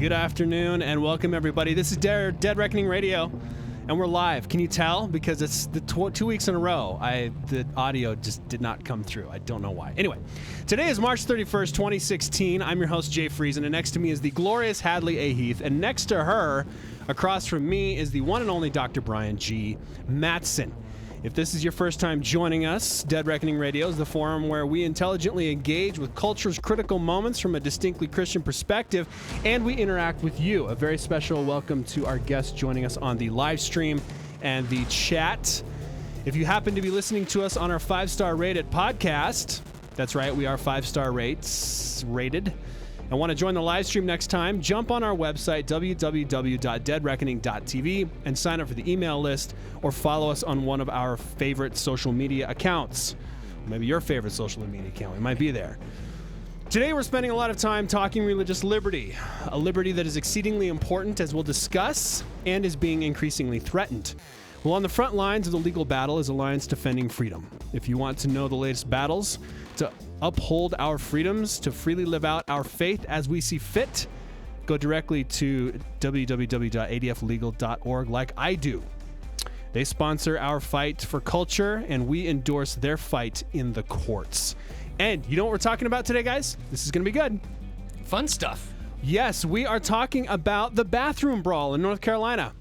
Good afternoon and welcome everybody. This is Dead Reckoning Radio and we're live. Can you tell? Because it's the 2 weeks in a row. The audio just did not come through. I don't know why. Anyway, today is March 31st, 2016. I'm your host, Jay Friesen, and next to me is the glorious Hadley A. Heath, and next to her, across from me, is the one and only Dr. Brian G. Mattson. If this is your first time joining us, Dead Reckoning Radio is the forum where we intelligently engage with culture's critical moments from a distinctly Christian perspective, and we interact with you. A very special welcome to our guests joining us on the live stream and the chat. If you happen to be listening to us on our 5-star rated podcast, that's right, we are 5-star rated, and want to join the live stream next time, jump on our website, www.deadreckoning.tv, and sign up for the email list or follow us on one of our favorite social media accounts. Maybe your favorite social media account. We might be there. Today we're spending a lot of time talking religious liberty, a liberty that is exceedingly important, as we'll discuss, and is being increasingly threatened. Well, on the front lines of the legal battle is Alliance Defending Freedom. If you want to know the latest battles to uphold our freedoms, to freely live out our faith as we see fit, go directly to www.adflegal.org like I do. They sponsor our fight for culture, and we endorse their fight in the courts. And you know what we're talking about today, guys? This is going to be good. Fun stuff. Yes, we are talking about the bathroom brawl in North Carolina.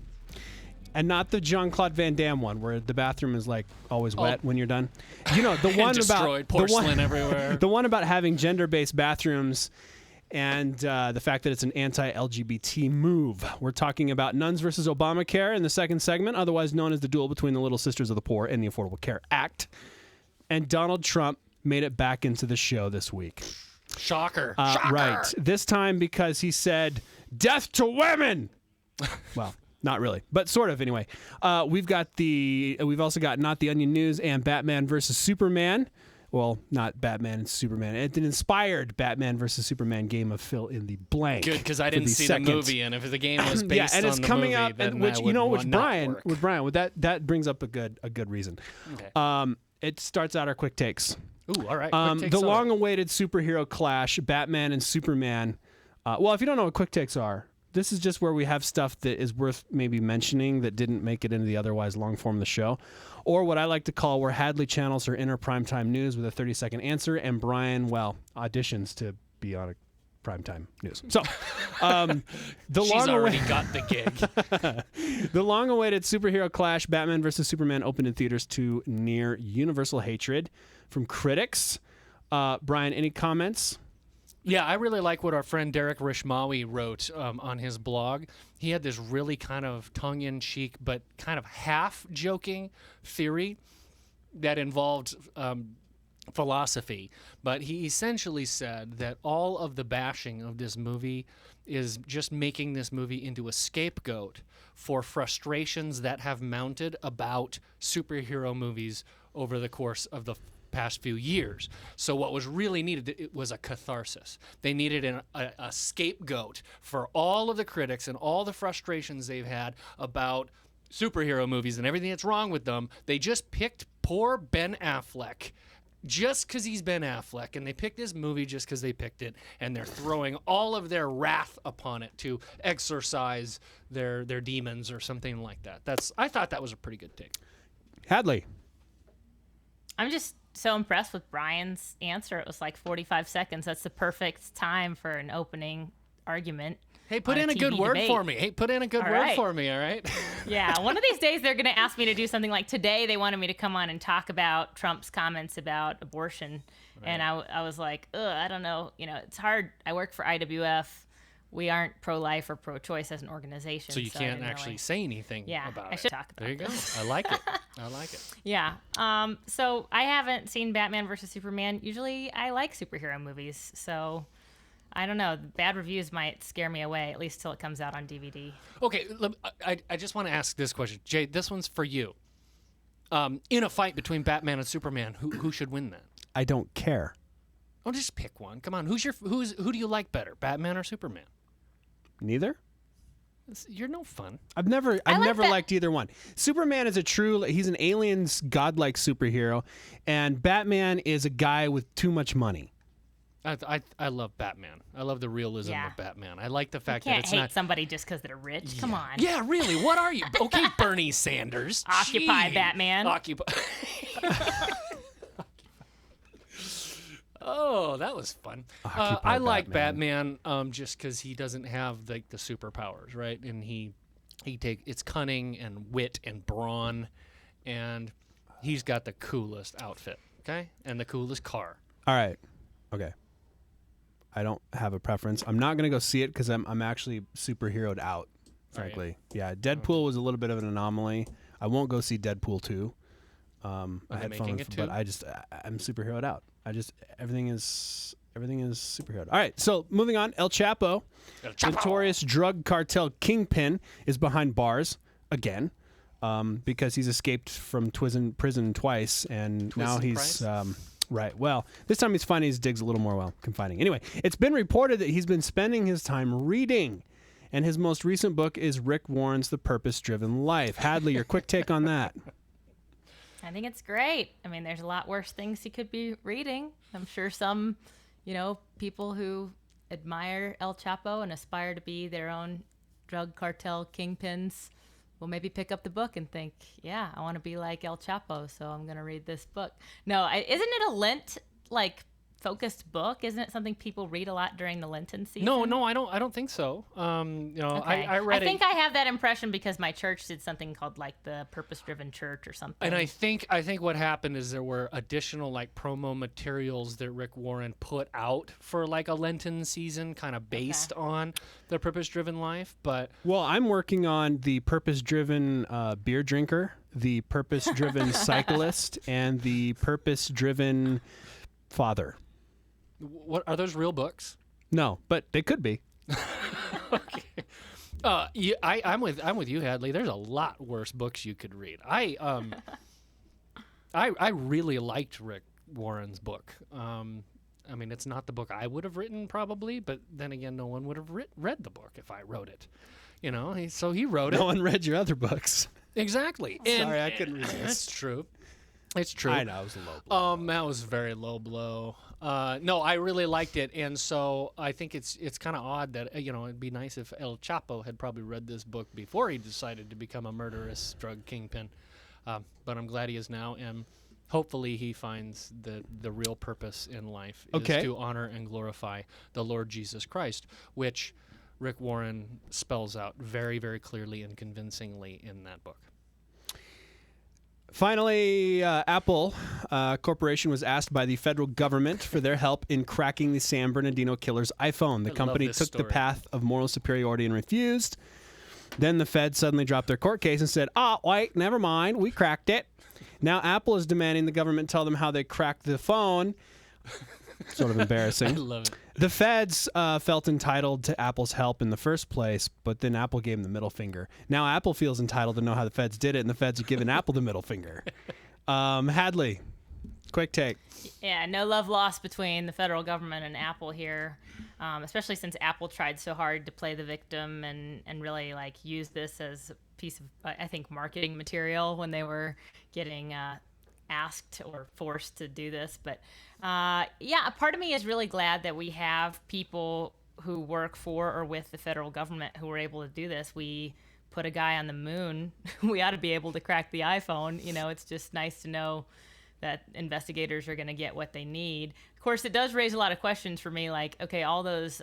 And not the Jean-Claude Van Damme one, where the bathroom is like always wet when you're done. You know, the one destroyed, about porcelain everywhere. The one about having gender-based bathrooms and the fact that it's an anti-LGBT move. We're talking about nuns versus Obamacare in the second segment, otherwise known as the duel between the Little Sisters of the Poor and the Affordable Care Act. And Donald Trump made it back into the show this week. Shocker. Right. This time because he said, "Death to women!" Well, not really, but sort of anyway. We've also got Not the Onion News and Batman versus Superman. Well, not Batman and Superman. It's an inspired Batman versus Superman game of fill in the blank. Good, because I didn't see the movie, and if the game was based yeah, and it's on the coming movie, up, then and which that you know, would which not Brian, work. with Brian, that brings up a good reason. Okay. It starts out our quick takes. Ooh, all right. Quick takes the on it. long-awaited superhero clash, Batman and Superman. Well, if you don't know what quick takes are, this is just where we have stuff that is worth maybe mentioning that didn't make it into the otherwise long form of the show. Or what I like to call where Hadley channels her inner primetime news with a 30-second answer, and Brian, well, auditions to be on a primetime news. So, She's already got the gig. The long-awaited superhero clash, Batman versus Superman, opened in theaters to near universal hatred from critics. Brian, any comments? Yeah, I really like what our friend Derek Rishmawi wrote on his blog. He had this really kind of tongue-in-cheek but kind of half-joking theory that involved philosophy. But he essentially said that all of the bashing of this movie is just making this movie into a scapegoat for frustrations that have mounted about superhero movies over the course of the past few years. So what was really needed, it was a catharsis. They needed a scapegoat for all of the critics and all the frustrations they've had about superhero movies and everything that's wrong with them. They just picked poor Ben Affleck just because he's Ben Affleck, and they picked this movie just because they picked it, and they're throwing all of their wrath upon it to exorcise their demons or something like that. I thought that was a pretty good take. Hadley. I'm just so impressed with Brian's answer. It was like 45 seconds. That's the perfect time for an opening argument. Hey, put in a good word for me. All right? Yeah, one of these days they're going to ask me to do something like today. They wanted me to come on and talk about Trump's comments about abortion. Right. And I was like, I don't know. You know, it's hard. I work for IWF. We aren't pro-life or pro-choice as an organization. So you can't actually say anything about it. I should talk about it. There you go. I like it. Yeah. So I haven't seen Batman versus Superman. Usually I like superhero movies. So I don't know. Bad reviews might scare me away, at least till it comes out on DVD. Okay. I just want to ask this question. Jay, this one's for you. In a fight between Batman and Superman, who should win that? I don't care. Oh, just pick one. Come on. Who do you like better, Batman or Superman? Neither? You're no fun. I've never liked either one. Superman is he's an alien's godlike superhero, and Batman is a guy with too much money. I love Batman. I love the realism Yeah. of Batman. I like the You fact that can't it's hate not. somebody just because they're rich. Come on. Yeah, really. What are you? Okay, Bernie Sanders. Occupy Gee. Batman. Occupy. Oh, that was fun. Occupy I like Batman. Batman just because he doesn't have the superpowers, right? And it's cunning and wit and brawn, and he's got the coolest outfit, okay, and the coolest car. All right. Okay. I don't have a preference. I'm not gonna go see it because I'm actually superheroed out. Frankly, yeah. Deadpool was a little bit of an anomaly. I won't go see Deadpool 2. I they had making fun, it but too? I'm superheroed out. Everything is superheroed. All right, so moving on. El Chapo, notorious drug cartel kingpin, is behind bars again because he's escaped from prison twice, and now he's right. Well, this time he's finding his digs a little more confining. Anyway, it's been reported that he's been spending his time reading, and his most recent book is Rick Warren's The Purpose-Driven Life. Hadley, your quick take on that? I think it's great. I mean, there's a lot worse things he could be reading. I'm sure some, people who admire El Chapo and aspire to be their own drug cartel kingpins will maybe pick up the book and think, yeah, I want to be like El Chapo, so I'm going to read this book. No, isn't it a Lent, focused book? Isn't it something people read a lot during the Lenten season? No, I don't think so. Okay. I read I think I have that impression because my church did something called the Purpose-Driven Church or something. And I think what happened is there were additional promo materials that Rick Warren put out for a Lenten season, kind of based on the Purpose-Driven Life. But Well, I'm working on the purpose-driven beer drinker, the purpose-driven cyclist, and the purpose-driven father. what are those real books? No, but they could be. Okay. I'm with you, Hadley. There's a lot worse books you could read. I really liked Rick Warren's book. I mean, it's not the book I would have written probably, but then again, no one would have read the book if I wrote it. So he wrote it. No one read your other books. Exactly. Sorry, I couldn't resist. It's true. It's true. I know, it was a low blow. That was very low blow. No, I really liked it, and so I think it's kind of odd that it'd be nice if El Chapo had probably read this book before he decided to become a murderous drug kingpin. But I'm glad he is now, and hopefully he finds the real purpose in life is to honor and glorify the Lord Jesus Christ, which Rick Warren spells out very, very clearly and convincingly in that book. Finally, Apple Corporation was asked by the federal government for their help in cracking the San Bernardino killer's iPhone. The company took the path of moral superiority and refused. Then the Fed suddenly dropped their court case and said, wait, never mind, we cracked it. Now Apple is demanding the government tell them how they cracked the phone. Sort of embarrassing. I love it. The feds felt entitled to Apple's help in the first place, but then Apple gave them the middle finger. Now Apple feels entitled to know how the feds did it, and the feds are giving Apple the middle finger. Hadley, quick take. Yeah, no love lost between the federal government and Apple here, especially since Apple tried so hard to play the victim and really use this as a piece of, I think, marketing material when they were getting asked or forced to do this. But a part of me is really glad that we have people who work for or with the federal government who were able to do this. We put a guy on the moon. We ought to be able to crack the iPhone. It's just nice to know that investigators are going to get what they need. Of course, it does raise a lot of questions for me, all those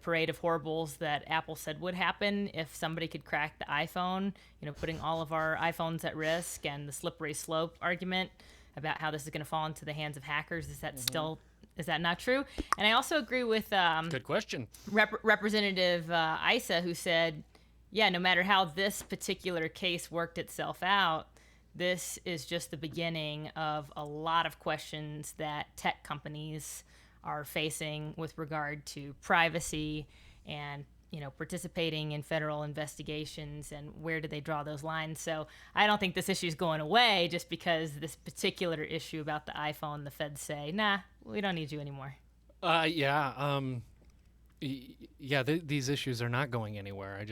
parade of horribles that Apple said would happen if somebody could crack the iPhone, putting all of our iPhones at risk, and the slippery slope argument about how this is going to fall into the hands of hackers. Is that not true? And I also agree with good question. Representative Issa, who said, yeah, no matter how this particular case worked itself out, this is just the beginning of a lot of questions that tech companies are facing with regard to privacy and participating in federal investigations, and where do they draw those lines. So I don't think this issue is going away just because this particular issue about the iPhone, the feds say, nah, we don't need you anymore. These issues are not going anywhere.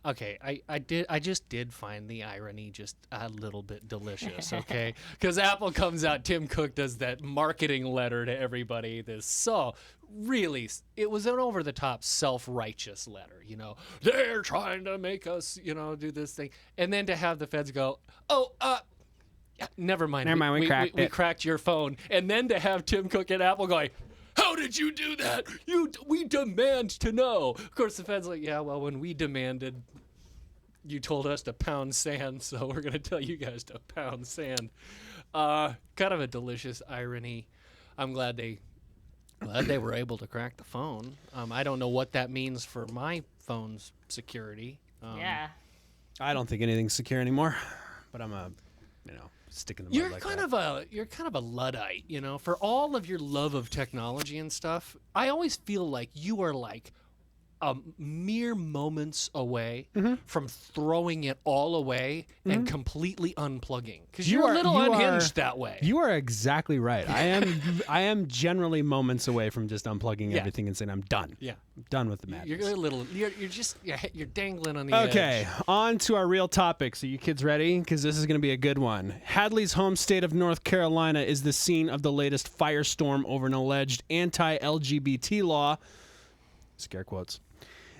Okay, I just did find the irony just a little bit delicious, okay? Because Apple comes out, Tim Cook does that marketing letter to everybody. It was an over-the-top self-righteous letter, They're trying to make us, do this thing. And then to have the feds go, yeah, never mind. We cracked your phone. And then to have Tim Cook at Apple going, how did you do that? We demand to know. Of course, the Fed's like, yeah, well, when we demanded, you told us to pound sand, so we're going to tell you guys to pound sand. Kind of a delicious irony. I'm glad they were able to crack the phone. I don't know what that means for my phone's security. Yeah. I don't think anything's secure anymore, but I'm stick in the mud You're like kind that. you're kind of a Luddite, for all of your love of technology and stuff. I always feel like you are like mere moments away from throwing it all away and completely unplugging, because you're a little unhinged that way. You are exactly right. I am generally moments away from just unplugging everything and saying I'm done. Yeah, I'm done with the madness. You're dangling on the edge. Okay, on to our real topic. So you kids ready? Because this is going to be a good one. Hadley's home state of North Carolina is the scene of the latest firestorm over an alleged anti-LGBT law. Scare quotes.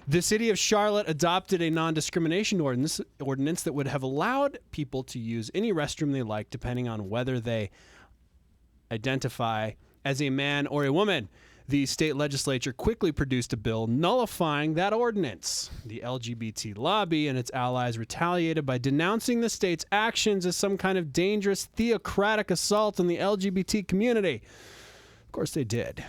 The city of Charlotte adopted a non-discrimination ordinance that would have allowed people to use any restroom they like, depending on whether they identify as a man or a woman. The state legislature quickly produced a bill nullifying that ordinance. The LGBT lobby and its allies retaliated by denouncing the state's actions as some kind of dangerous theocratic assault on the LGBT community. Of course they did.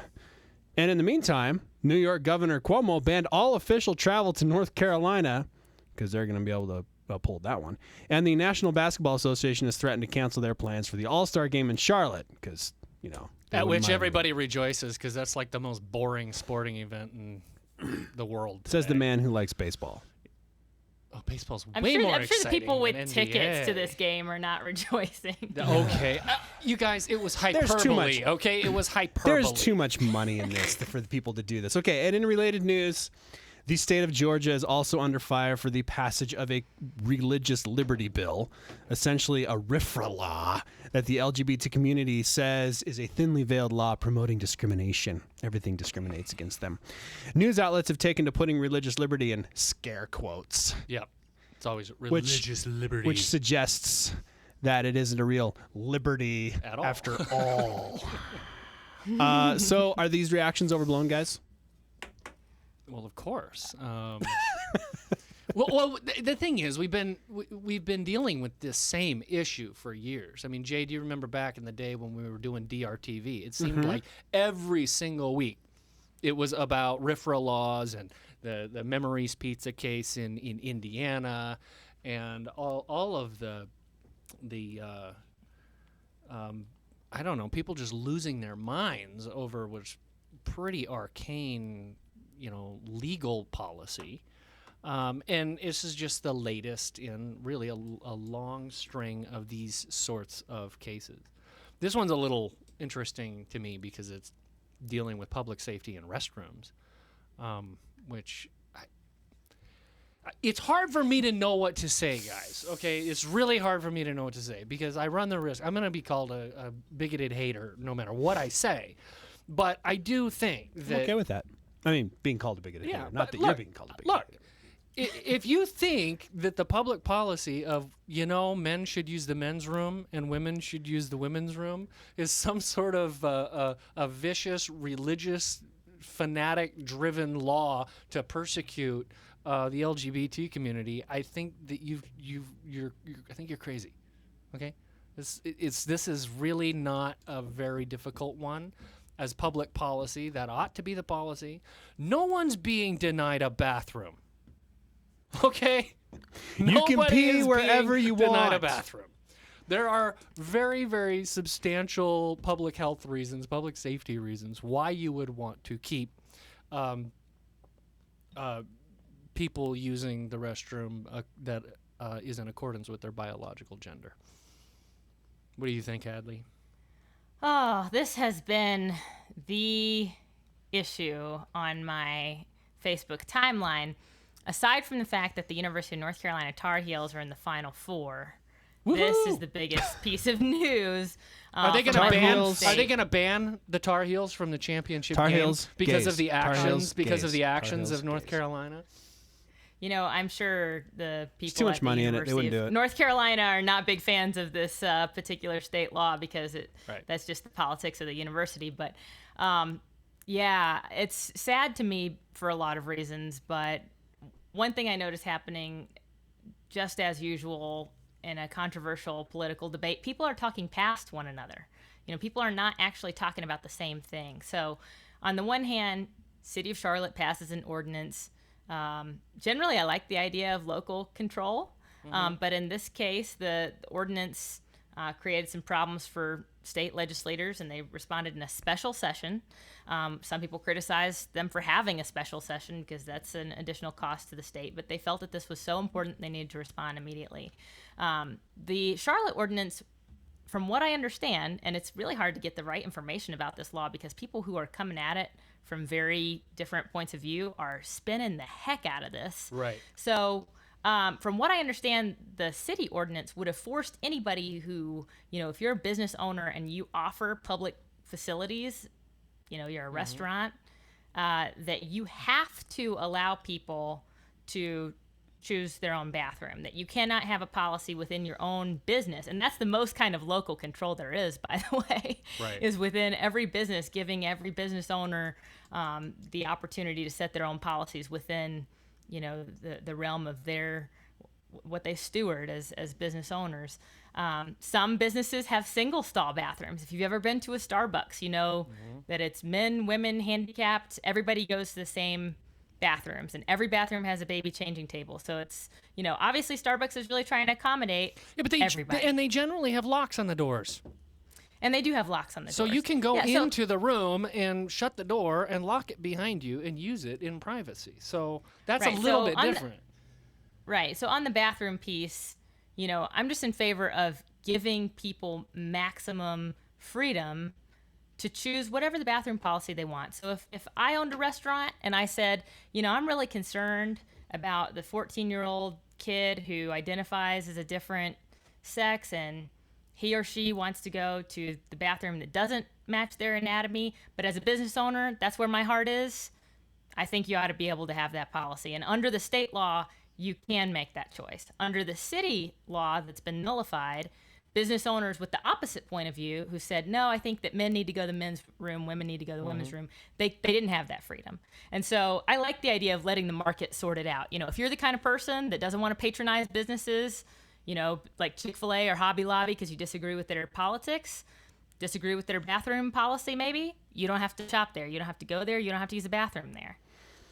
And in the meantime, New York Governor Cuomo banned all official travel to North Carolina because they're going to be able to uphold that one. And the National Basketball Association has threatened to cancel their plans for the All-Star game in Charlotte because, at which everybody rejoices, because that's like the most boring sporting event in the world today. Says the man who likes baseball. Oh, baseball's I'm way sure, more I'm sure the exciting people with than tickets NBA. to this game are not rejoicing. Okay. You guys, it was hyperbole, There's too much. okay? It was hyperbole. There's too much money in this for the people to do this. Okay, and in related news, the state of Georgia is also under fire for the passage of a religious liberty bill, essentially a RFRA law that the LGBT community says is a thinly veiled law promoting discrimination. Everything discriminates against them. News outlets have taken to putting religious liberty in scare quotes. Yep. It's always religious liberty. Which suggests that it isn't a real liberty At all. after all. So are these reactions overblown, guys? Well, of course. Well, the thing is, we've been dealing with this same issue for years. I mean, Jay, do you remember back in the day when we were doing DRTV? It seemed like every single week it was about RFRA laws and the Memories Pizza case in Indiana, and all of the I don't know, people just losing their minds over what's pretty arcane, legal policy. And this is just the latest in really a long string of these sorts of cases. This one's a little interesting to me because it's dealing with public safety in restrooms, which it's hard for me to know what to say, guys. Okay, it's really hard for me to know what to say because I run the risk. I'm going to be called a bigoted hater no matter what I say. But I do think that... I'm okay with that. I mean, being called a bigoted hater. Not that you're being called a bigoted hater. If you think that the public policy of, men should use the men's room and women should use the women's room is some sort of a vicious, religious, fanatic-driven law to persecute the LGBT community, I think that I think you're crazy. Okay, this is really not a very difficult one. As public policy, that ought to be the policy. No one's being denied a bathroom. Okay? You can pee wherever you want. Denied a bathroom. There are very, very substantial public health reasons, public safety reasons why you would want to keep people using the restroom that is in accordance with their biological gender. What do you think, Hadley? Oh, this has been the issue on my Facebook timeline. aside from the fact that the University of North Carolina Tar Heels are in the Final Four, this is the biggest piece of news. Are they going from to my ban? home Are state. they going to ban the Tar Heels from the championship Tar game Heels, because gays. of the Tar actions? Heels, Because of gays. the Tar actions Heels, of North gays. Carolina? You know, I'm sure the people too much at the money in it. They University wouldn't of do it. North Carolina are not big fans of this particular state law because Right. that's just the politics of the university. But yeah, it's sad to me for a lot of reasons. But one thing I noticed happening, just as usual in a controversial political debate, people are talking past one another. You know, people are not actually talking about the same thing. So on the one hand, City of Charlotte passes an ordinance. Generally, I like the idea of local control, but in this case, the ordinance created some problems for state legislators, and they responded in a special session. Some people criticized them for having a special session because that's an additional cost to the state, but they felt that this was so important they needed to respond immediately. The Charlotte ordinance, from what I understand, and it's really hard to get the right information about this law because people who are coming at it from very different points of view are spinning the heck out of this. Right. So, from what I understand, the city ordinance would have forced anybody who, you know, if you're a business owner and you offer public facilities, you know, you're a restaurant, that you have to allow people to choose their own bathroom, that you cannot have a policy within your own business. And that's the most kind of local control there is, by the way, Right. is within every business, giving every business owner the opportunity to set their own policies within, you know, the realm of their, what they steward as business owners. Some businesses have single stall bathrooms. If you've ever been to a Starbucks, you know that it's men, women, handicapped, everybody goes to the same bathrooms, and every bathroom has a baby changing table. So it's, you know, obviously Starbucks is really trying to accommodate everybody. And they generally have locks on the doors. And they do have locks on the So doors. you can go Yeah, so- into the room and shut the door and lock it behind you and use it in privacy. So that's Right, a little so bit on the- different. Right. So on the bathroom piece, you know, I'm just in favor of giving people maximum freedom to choose whatever the bathroom policy they want. So if I owned a restaurant and I said, you know, I'm really concerned about the 14-year-old kid who identifies as a different sex and he or she wants to go to the bathroom that doesn't match their anatomy, but as a business owner, that's where my heart is, I think you ought to be able to have that policy. And under the state law, you can make that choice. Under the city law that's been nullified, business owners with the opposite point of view who said, no, I think that men need to go to the men's room, women need to go to the women's room, they didn't have that freedom. And so I like the idea of letting the market sort it out. You know, if you're the kind of person that doesn't want to patronize businesses, you know, like Chick-fil-A or Hobby Lobby because you disagree with their politics, disagree with their bathroom policy maybe, you don't have to shop there. You don't have to go there. You don't have to use the bathroom there.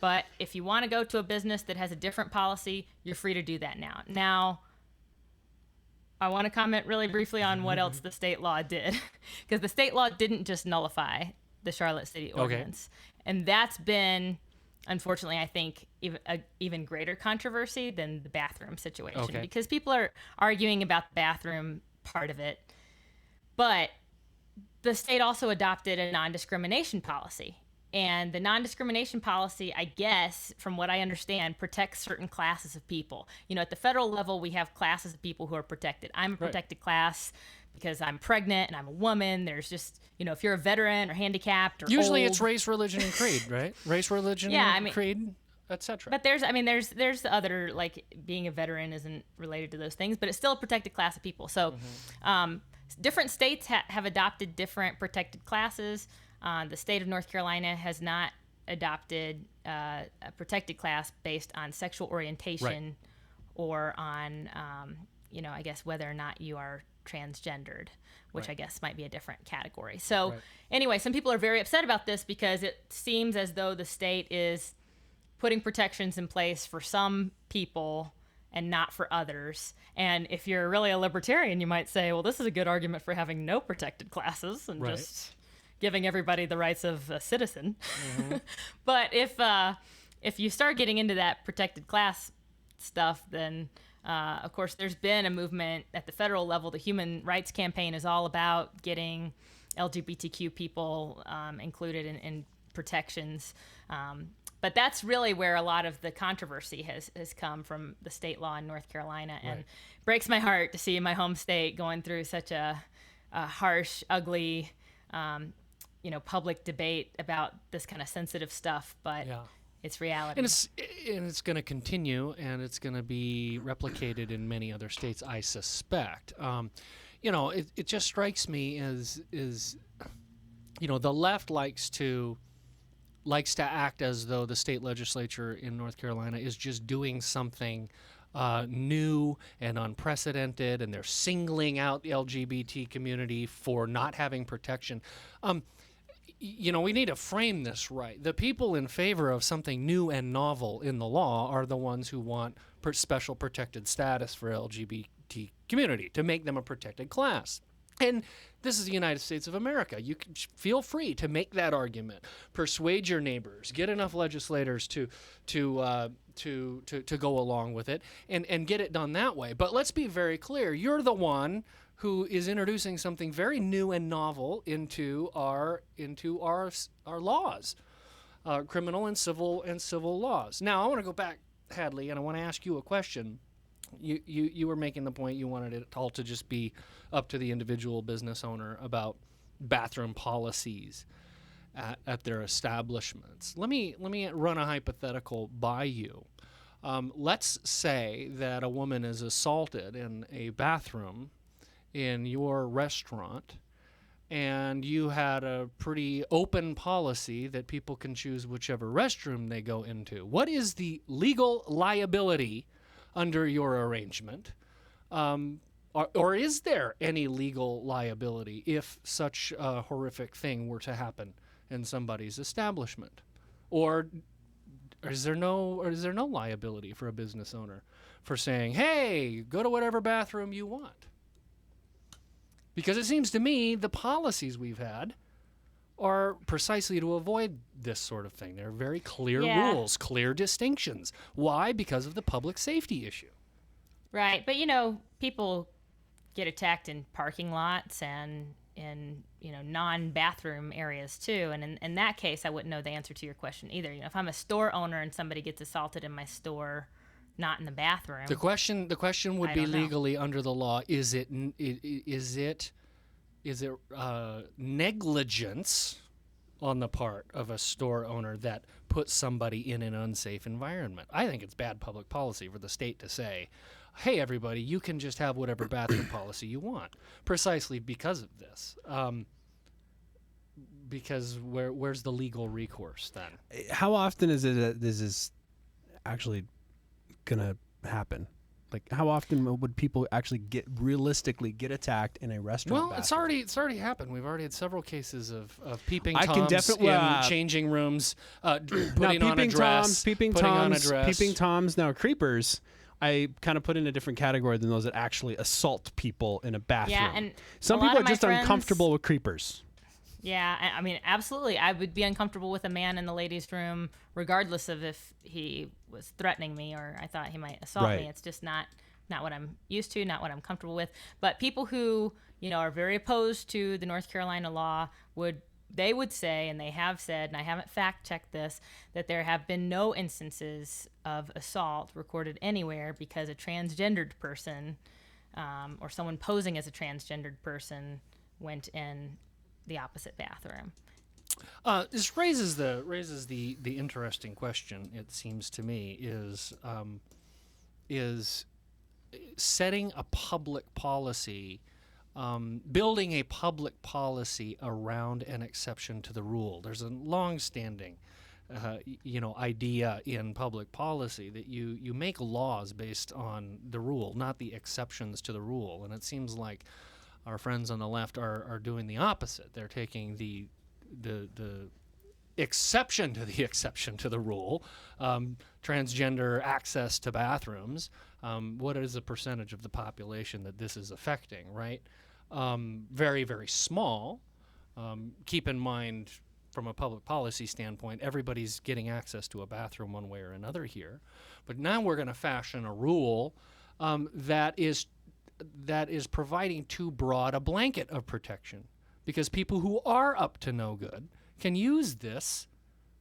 But if you want to go to a business that has a different policy, you're free to do that now. Now, I want to comment really briefly on what else the state law did, because the state law didn't just nullify the Charlotte City Ordinance. And that's been, unfortunately, I think, even greater controversy than the bathroom situation, because people are arguing about the bathroom part of it. But the state also adopted a non-discrimination policy. And the non-discrimination policy, I guess, from what I understand, protects certain classes of people. You know, at the federal level, we have classes of people who are protected. I'm a protected class because I'm pregnant and I'm a woman. There's just, you know, if you're a veteran or handicapped or Usually old, it's race, religion, and creed, right? Race, religion, creed, etc. But there's the other, like being a veteran isn't related to those things, but it's still a protected class of people. So different states have adopted different protected classes. The state of North Carolina has not adopted a protected class based on sexual orientation or on, you know, I guess whether or not you are transgendered, which I guess might be a different category. So anyway, some people are very upset about this because it seems as though the state is putting protections in place for some people and not for others. And if you're really a libertarian, you might say, well, this is a good argument for having no protected classes and just giving everybody the rights of a citizen. But if you start getting into that protected class stuff, then of course there's been a movement at the federal level. The Human Rights Campaign is all about getting LGBTQ people included in protections. But that's really where a lot of the controversy has come from the state law in North Carolina, and breaks my heart to see my home state going through such a harsh, ugly, public debate about this kind of sensitive stuff. But it's reality. And it's going to continue, and it's going to be replicated in many other states, I suspect. It just strikes me as the left likes to act as though the state legislature in North Carolina is just doing something new and unprecedented, and they're singling out the LGBT community for not having protection. We need to frame this right. The people in favor of something new and novel in the law are the ones who want special protected status for LGBT community, to make them a protected class. And this is the United States of America. You can feel free to make that argument, persuade your neighbors, get enough legislators to go along with it, and get it done that way. But let's be very clear: you're the one who is introducing something very new and novel into our laws, criminal and civil laws. Now, I want to go back, Hadley, and I want to ask you a question. You were making the point you wanted it all to just be up to the individual business owner about bathroom policies at their establishments. Let me run a hypothetical by you. Let's say that a woman is assaulted in a bathroom in your restaurant, and you had a pretty open policy that people can choose whichever restroom they go into. What is the legal liability under your arrangement? Or is there any legal liability if such a horrific thing were to happen in somebody's establishment? Or is there no liability for a business owner for saying, hey, go to whatever bathroom you want? Because it seems to me the policies we've had are precisely to avoid this sort of thing. They're very clear rules, clear distinctions. Why? Because of the public safety issue. Right. But, people get attacked in parking lots and in, non-bathroom areas too. And in that case, I wouldn't know the answer to your question either. If I'm a store owner and somebody gets assaulted in my store, not in the bathroom. The question would be legally under the law. Is it negligence on the part of a store owner that puts somebody in an unsafe environment? I think it's bad public policy for the state to say, hey, everybody, you can just have whatever bathroom policy you want, precisely because of this. Because where's the legal recourse then? How often is it that this is actually going to happen? Like, how often would people actually realistically get attacked in a restaurant? Well, bathroom? it's already happened. We've already had several cases of peeping I can toms definitely, in changing rooms, putting on a dress, peeping toms. Now, creepers, I kind of put in a different category than those that actually assault people in a bathroom. Yeah, and some people are just uncomfortable with creepers. Yeah, I mean, absolutely. I would be uncomfortable with a man in the ladies' room, regardless of if he was threatening me or I thought he might assault me. It's just not what I'm used to, not what I'm comfortable with. But people who, are very opposed to the North Carolina law would say, and they have said, and I haven't fact-checked this, that there have been no instances of assault recorded anywhere because a transgendered person or someone posing as a transgendered person went in the opposite bathroom. This raises the interesting question. It seems to me is setting a public policy, building a public policy around an exception to the rule. There's a long-standing, idea in public policy that you make laws based on the rule, not the exceptions to the rule. And it seems like our friends on the left are doing the opposite. They're taking the exception to the exception to the rule, transgender access to bathrooms. What is the percentage of the population that this is affecting, right? Very, very small. Keep in mind, from a public policy standpoint, everybody's getting access to a bathroom one way or another here. But now we're going to fashion a rule that is providing too broad a blanket of protection, because people who are up to no good can use this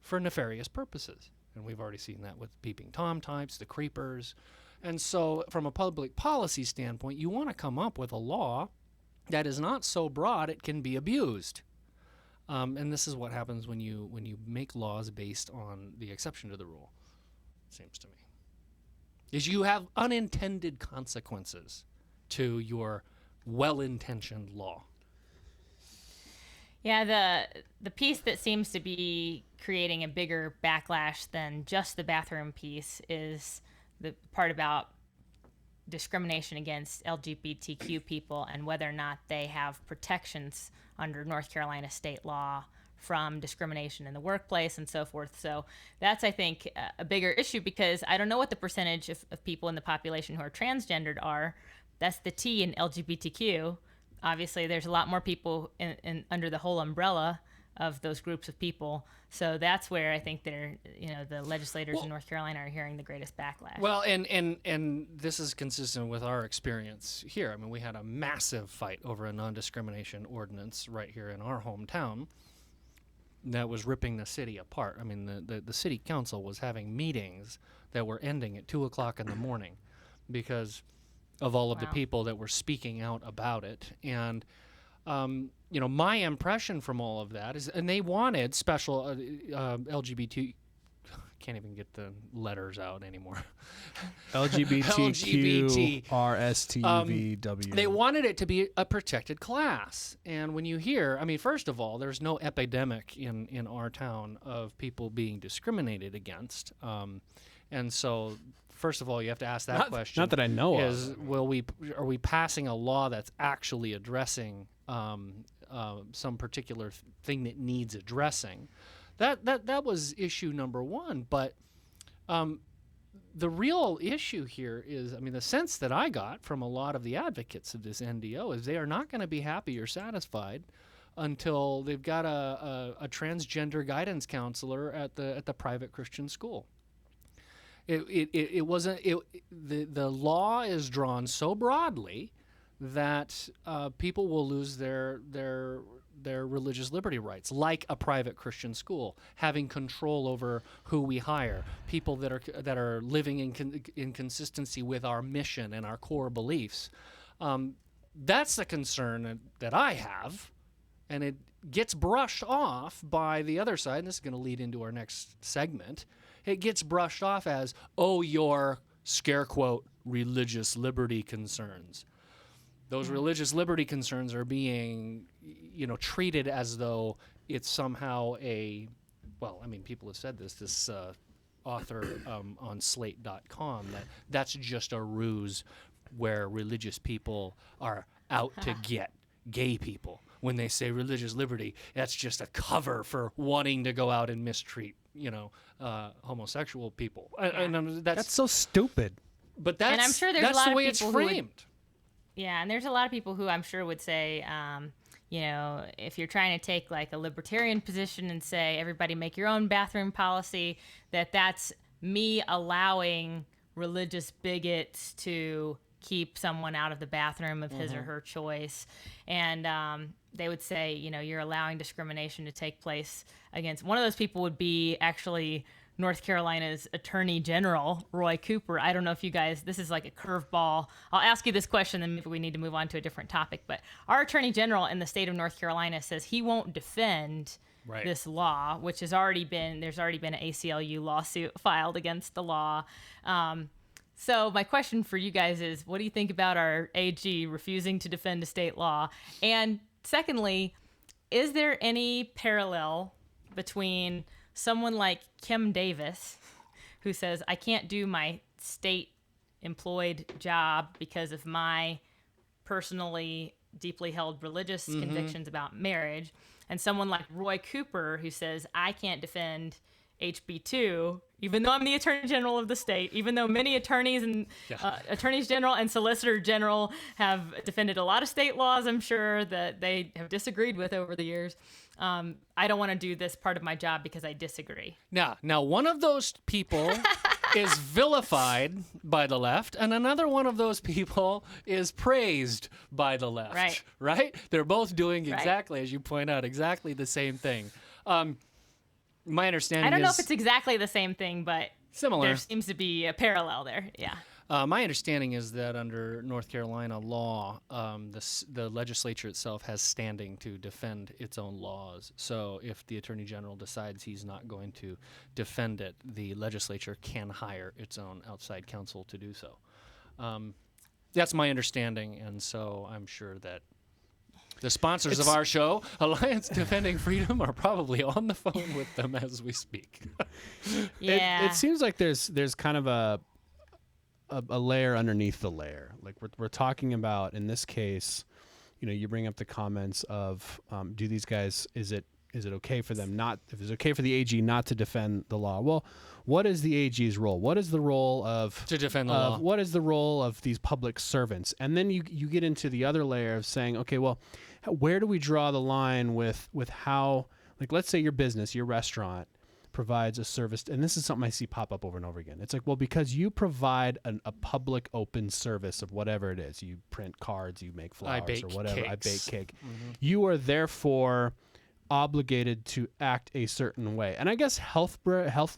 for nefarious purposes. And we've already seen that with peeping Tom types, the creepers. And so from a public policy standpoint, you want to come up with a law that is not so broad it can be abused. And this is what happens when you make laws based on the exception to the rule, it seems to me. Is you have unintended consequences to your well-intentioned law. Yeah, the piece that seems to be creating a bigger backlash than just the bathroom piece is the part about discrimination against LGBTQ people and whether or not they have protections under North Carolina state law from discrimination in the workplace and so forth. So that's, I think, a bigger issue because I don't know what the percentage of people in the population who are transgendered are. That's the T in LGBTQ. Obviously, there's a lot more people in under the whole umbrella of those groups of people. So that's where I think the legislators in North Carolina are hearing the greatest backlash. Well, and this is consistent with our experience here. I mean, we had a massive fight over a non-discrimination ordinance right here in our hometown that was ripping the city apart. I mean, the city council was having meetings that were ending at 2 o'clock in the morning because of all of the people that were speaking out about it. And my impression from all of that is, and they wanted special LGBT, can't even get the letters out anymore. LGBTQ RSTVW. They wanted it to be a protected class. And when you hear, I mean, first of all, there's no epidemic in our town of people being discriminated against. And so, first of all, you have to ask that question. Not that I know is, of. Are we passing a law that's actually addressing some particular thing that needs addressing? That was issue number one. But the real issue here is, I mean, the sense that I got from a lot of the advocates of this NDO is they are not going to be happy or satisfied until they've got a transgender guidance counselor at the private Christian school. It wasn't. The law is drawn so broadly that people will lose their religious liberty rights, like a private Christian school, having control over who we hire, people that are living in consistency with our mission and our core beliefs. That's the concern that I have, and it gets brushed off by the other side. And this is going to lead into our next segment. It gets brushed off as, your scare quote religious liberty concerns. Those religious liberty concerns are being, treated as though it's somehow people have said this author on Slate.com, that's just a ruse where religious people are out to get gay people. When they say religious liberty, that's just a cover for wanting to go out and mistreat, homosexual people. And that's so stupid. But that's, and I'm sure there's that's a lot the of way it's people framed. And there's a lot of people who I'm sure would say, if you're trying to take like a libertarian position and say everybody make your own bathroom policy, that's me allowing religious bigots to keep someone out of the bathroom of his or her choice. And they would say, you're allowing discrimination to take place against. One of those people would be actually North Carolina's Attorney General, Roy Cooper. I don't know if you guys, this is like a curveball. I'll ask you this question, then maybe we need to move on to a different topic. But our Attorney General in the state of North Carolina says he won't defend this law, which there's already been an ACLU lawsuit filed against the law. So my question for you guys is, what do you think about our AG refusing to defend a state law? And secondly, is there any parallel between someone like Kim Davis, who says, I can't do my state employed job because of my personally deeply held religious convictions about marriage, and someone like Roy Cooper, who says, I can't defend HB2, even though I'm the Attorney General of the state, even though many attorneys and attorneys general and solicitor general have defended a lot of state laws, I'm sure, that they have disagreed with over the years. I don't want to do this part of my job because I disagree. Now, one of those people is vilified by the left, and another one of those people is praised by the left. Right? They're both doing exactly, as you point out, exactly the same thing. My understanding I don't know is if it's exactly the same thing, but similar. there seems to be a parallel there. Yeah. My understanding is that under North Carolina law, the legislature itself has standing to defend its own laws. So if the Attorney General decides he's not going to defend it, the legislature can hire its own outside counsel to do so. That's my understanding, and so I'm sure that the sponsors of our show, Alliance Defending Freedom, are probably on the phone with them as we speak. Yeah. It seems like there's kind of a layer underneath the layer. Like we're talking about in this case, you bring up the comments of do these guys, is it okay for them not, if it's okay for the AG not to defend the law? Well, what is the AG's role? What is the role of to defend the law? What is the role of these public servants? And then you get into the other layer of saying, okay, well, where do we draw the line with how, like, let's say your business, your restaurant provides a service, and this is something I see pop up over and over again. It's like, well, because you provide a public open service of whatever it is, you print cards, you make flowers or whatever, I bake cake. Mm-hmm. You are therefore obligated to act a certain way. And I guess health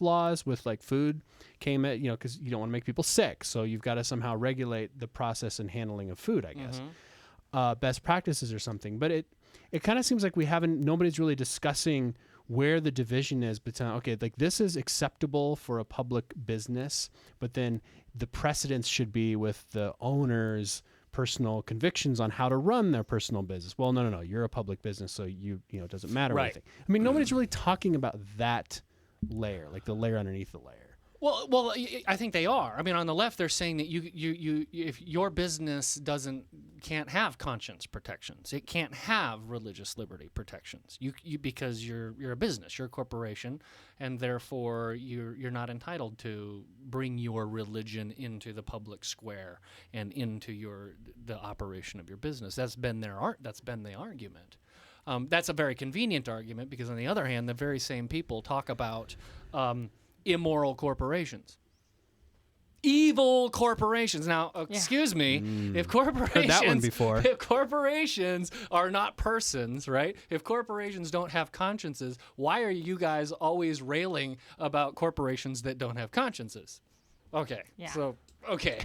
laws with like food came at, because you don't want to make people sick, so you've got to somehow regulate the process and handling of food, I guess. Best practices or something. But it kind of seems like nobody's really discussing where the division is between, okay, like this is acceptable for a public business, but then the precedence should be with the owner's personal convictions on how to run their personal business. Well, no, you're a public business, so it doesn't matter. Right. Anything. I mean, nobody's really talking about that layer, like the layer underneath the layer. Well, I think they are. I mean, on the left, they're saying that you if your business can't have conscience protections, it can't have religious liberty protections. You because you're a business, you're a corporation, and therefore you're not entitled to bring your religion into the public square and into the operation of your business. That's been the argument. That's a very convenient argument because, on the other hand, the very same people talk about immoral corporations, evil corporations. Now, excuse me, if corporations, heard that one before. If corporations are not persons, right? If corporations don't have consciences, why are you guys always railing about corporations that don't have consciences? Okay,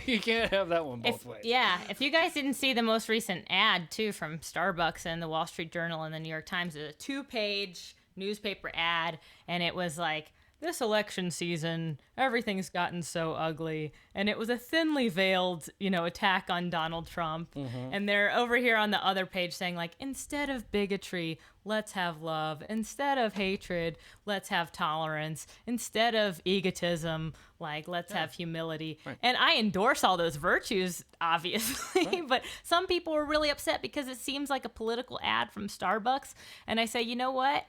you can't have that one both ways. Yeah, if you guys didn't see the most recent ad too from Starbucks and the Wall Street Journal and the New York Times, it was a 2-page newspaper ad, and it was like, this election season, everything's gotten so ugly. And it was a thinly veiled, attack on Donald Trump. Mm-hmm. And they're over here on the other page saying, like, instead of bigotry, let's have love. Instead of hatred, let's have tolerance. Instead of egotism, like, let's have humility. Right. And I endorse all those virtues, obviously. Right. But some people were really upset because it seems like a political ad from Starbucks. And I say, you know what?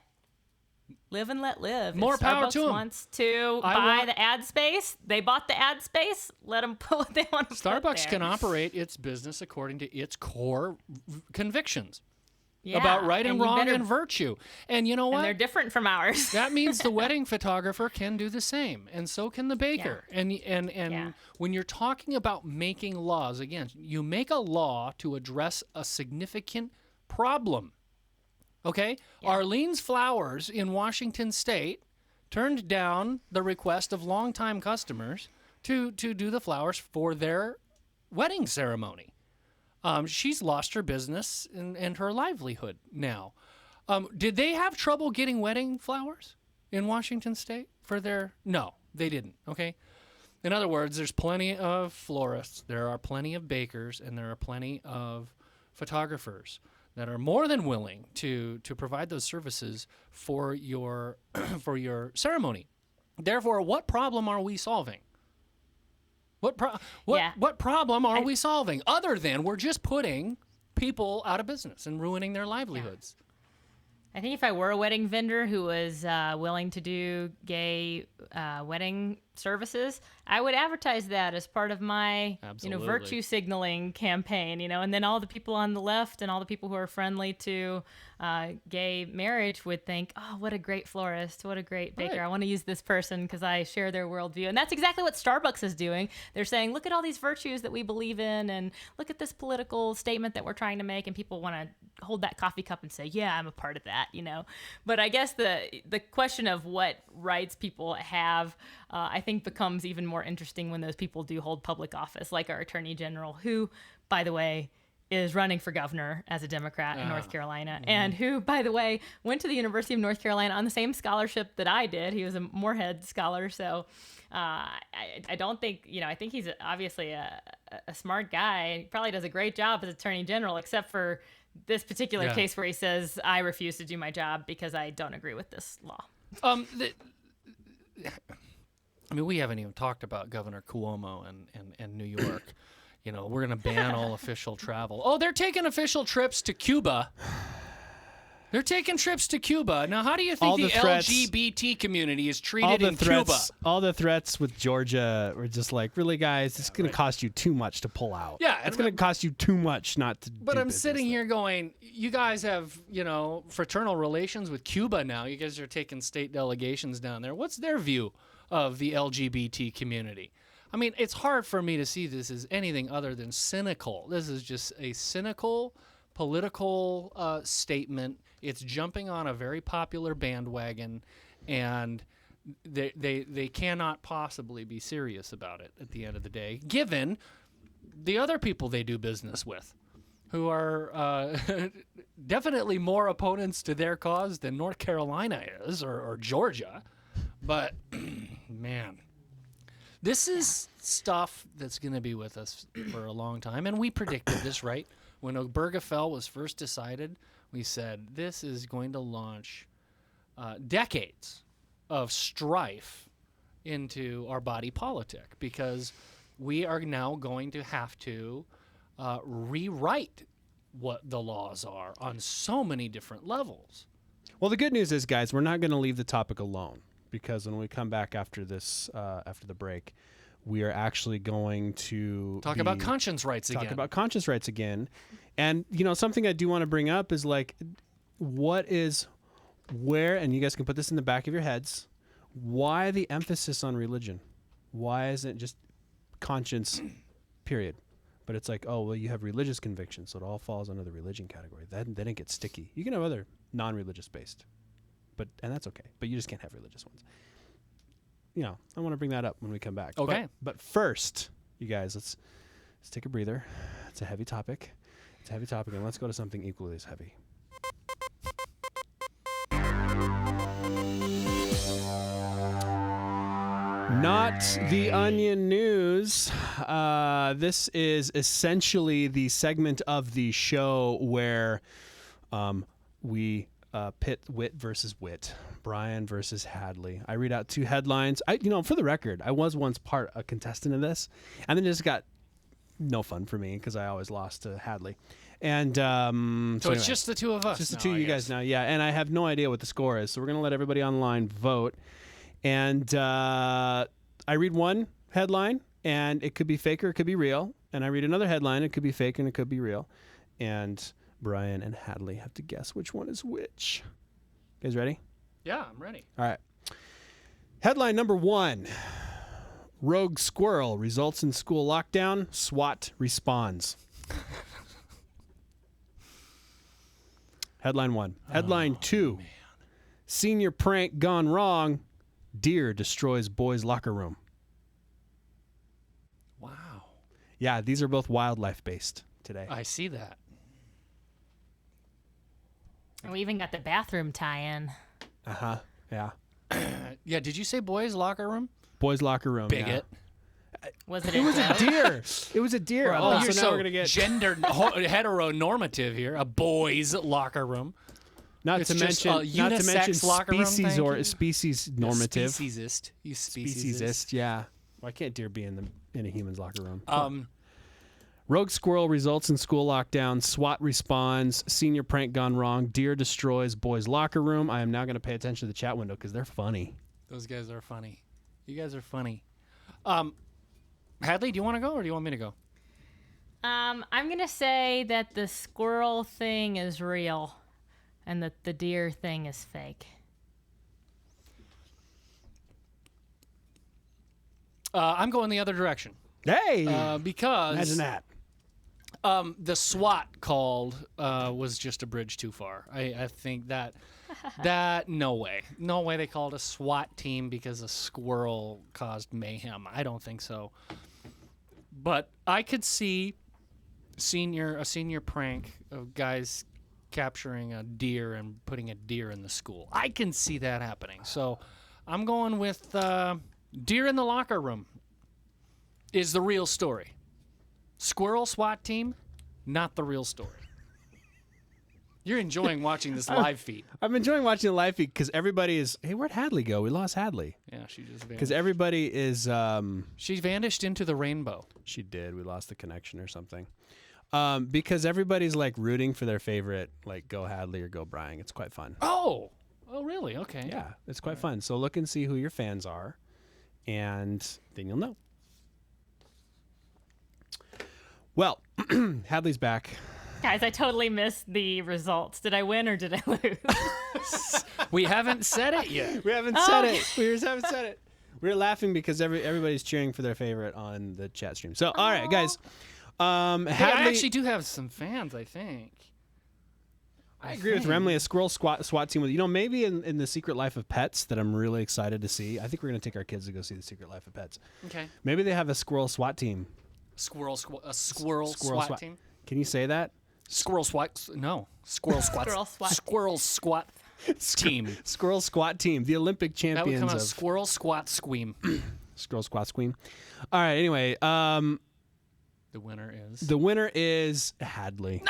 Live and let live. More if power Starbucks to them. Wants to buy the ad space. They bought the ad space. Let them put what they want to put there. Starbucks can operate its business according to its core convictions about right and wrong and virtue. And you know what? And they're different from ours. That means the wedding photographer can do the same, and so can the baker. Yeah. And when you're talking about making laws, again, you make a law to address a significant problem. Okay? Yeah. Arlene's Flowers in Washington State turned down the request of longtime customers to do the flowers for their wedding ceremony. She's lost her business and her livelihood now. Did they have trouble getting wedding flowers in Washington State for their... No, they didn't, okay? In other words, there's plenty of florists, there are plenty of bakers, and there are plenty of photographers that are more than willing to provide those services for your for your ceremony. Therefore, what problem are we solving? What problem are we solving other than we're just putting people out of business and ruining their livelihoods? I think if I were a wedding vendor who was willing to do gay wedding services, I would advertise that as part of my, Absolutely. virtue signaling campaign, and then all the people on the left and all the people who are friendly to gay marriage would think, oh, what a great florist, what a great baker. Right. I want to use this person because I share their worldview. And that's exactly what Starbucks is doing. They're saying, look at all these virtues that we believe in, and look at this political statement that we're trying to make. And people want to hold that coffee cup and say, yeah, I'm a part of that, But I guess the question of what rights people have, I think becomes even more interesting when those people do hold public office, like our Attorney General, who, by the way, is running for governor as a Democrat in North Carolina, and who, by the way, went to the University of North Carolina on the same scholarship that I did. He was a Moorhead scholar, so I don't think, I think he's obviously a smart guy. He probably does a great job as Attorney General, except for this particular case where he says, I refuse to do my job because I don't agree with this law. We haven't even talked about Governor Cuomo and New York. We're going to ban all official travel. Oh, they're taking official trips to Cuba. They're taking trips to Cuba. Now, how do you think the LGBT community is treated in Cuba? All the threats with Georgia were just like, really, guys, it's going to cost you too much to pull out. Yeah. It's going to cost you too much not to But do I'm business sitting there. here going, you guys have, fraternal relations with Cuba now. You guys are taking state delegations down there. What's their view of the LGBT community? I mean, it's hard for me to see this as anything other than cynical. This is just a cynical political statement. It's jumping on a very popular bandwagon, and they cannot possibly be serious about it at the end of the day, given the other people they do business with, who are definitely more opponents to their cause than North Carolina is, or Georgia. But, man, this is stuff that's going to be with us for a long time. And we predicted this, right? When Obergefell was first decided, we said this is going to launch decades of strife into our body politic, because we are now going to have to rewrite what the laws are on so many different levels. Well, the good news is, guys, we're not going to leave the topic alone, because when we come back after this, after the break, we are actually going to talk about conscience rights again. Talk about conscience rights again. And, something I do want to bring up is, like, where, and you guys can put this in the back of your heads, why the emphasis on religion? Why isn't it just conscience, period? But it's like, oh, well, you have religious convictions, so it all falls under the religion category. Then it gets sticky. You can have other non-religious based, and that's okay. But you just can't have religious ones. I want to bring that up when we come back. Okay. But first, you guys, let's take a breather. It's a heavy topic. And let's go to something equally as heavy. Not the Onion News. This is essentially the segment of the show where we pit wit versus wit, Brian versus Hadley. I read out two headlines. For the record, I was once a contestant of this, and then it just got no fun for me because I always lost to Hadley. And so anyway, it's just the two of us. Just the two of you guys now, yeah. And I have no idea what the score is, so we're gonna let everybody online vote. And I read one headline, and it could be fake or it could be real. And I read another headline, it could be fake and it could be real. And Brian and Hadley have to guess which one is which. You guys ready? Yeah, I'm ready. All right. Headline number 1. Rogue squirrel results in school lockdown. SWAT responds. Headline 1. Headline 2. Man. Senior prank gone wrong. Deer destroys boys' locker room. Wow. Yeah, these are both wildlife based today. I see that. And we even got the bathroom tie-in. Uh-huh. Yeah. Yeah, did you say boys' locker room? Boys' locker room. Bigot. Yeah. Was it? It was a deer. It was a deer. Oh, you're so so now we're gonna get gender heteronormative here. A boys' locker room. not to mention unisex locker room, species thank or you. species normative. Speciesist. You speciesist. Speciesist. Yeah. Why can't deer be in a human's locker room? Rogue squirrel results in school lockdown. SWAT responds. Senior prank gone wrong. Deer destroys boys' locker room. I am now going to pay attention to the chat window because they're funny. Those guys are funny. You guys are funny. Hadley, do you want to go or do you want me to go? I'm gonna say that the squirrel thing is real, and that the deer thing is fake. I'm going the other direction. Hey, Because imagine that. the SWAT called was just a bridge too far. I think that no way they called a SWAT team because a squirrel caused mayhem. I don't think so. But I could see a senior prank of guys capturing a deer and putting a deer in the school. I can see that happening. So I'm going with deer in the locker room is the real story. Squirrel SWAT team, not the real story. You're enjoying watching this live feed. I'm enjoying watching the live feed because everybody is. Hey, where'd Hadley go? We lost Hadley. Yeah, she just vanished. Because everybody is. She vanished into the rainbow. She did. We lost the connection or something. Because everybody's like rooting for their favorite, like go Hadley or go Brian. It's quite fun. Oh, really? Okay. Yeah, it's quite fun. So look and see who your fans are, and then you'll know. Well, Hadley's back. Guys, I totally missed the results. Did I win or did I lose? We haven't said it yet. We haven't said it. We just haven't said it. We're laughing because everybody's cheering for their favorite on the chat stream. So, all right, guys. Hey, Hadley, I actually do have some fans, I think. I agree with Remley. A squirrel SWAT team with, maybe in The Secret Life of Pets that I'm really excited to see. I think we're going to take our kids to go see The Secret Life of Pets. Okay. Maybe they have a squirrel SWAT team. A squirrel SWAT team? Can you say that? Squirrel SWAT? No. Squirrel SWAT. Squirrel Squirrel SWAT. SWAT team. Squirrel squat team, the Olympic That would champions come out of Squirrel Squat Squeam. Squirrel squat squeam. All right. Anyway, The winner is Hadley.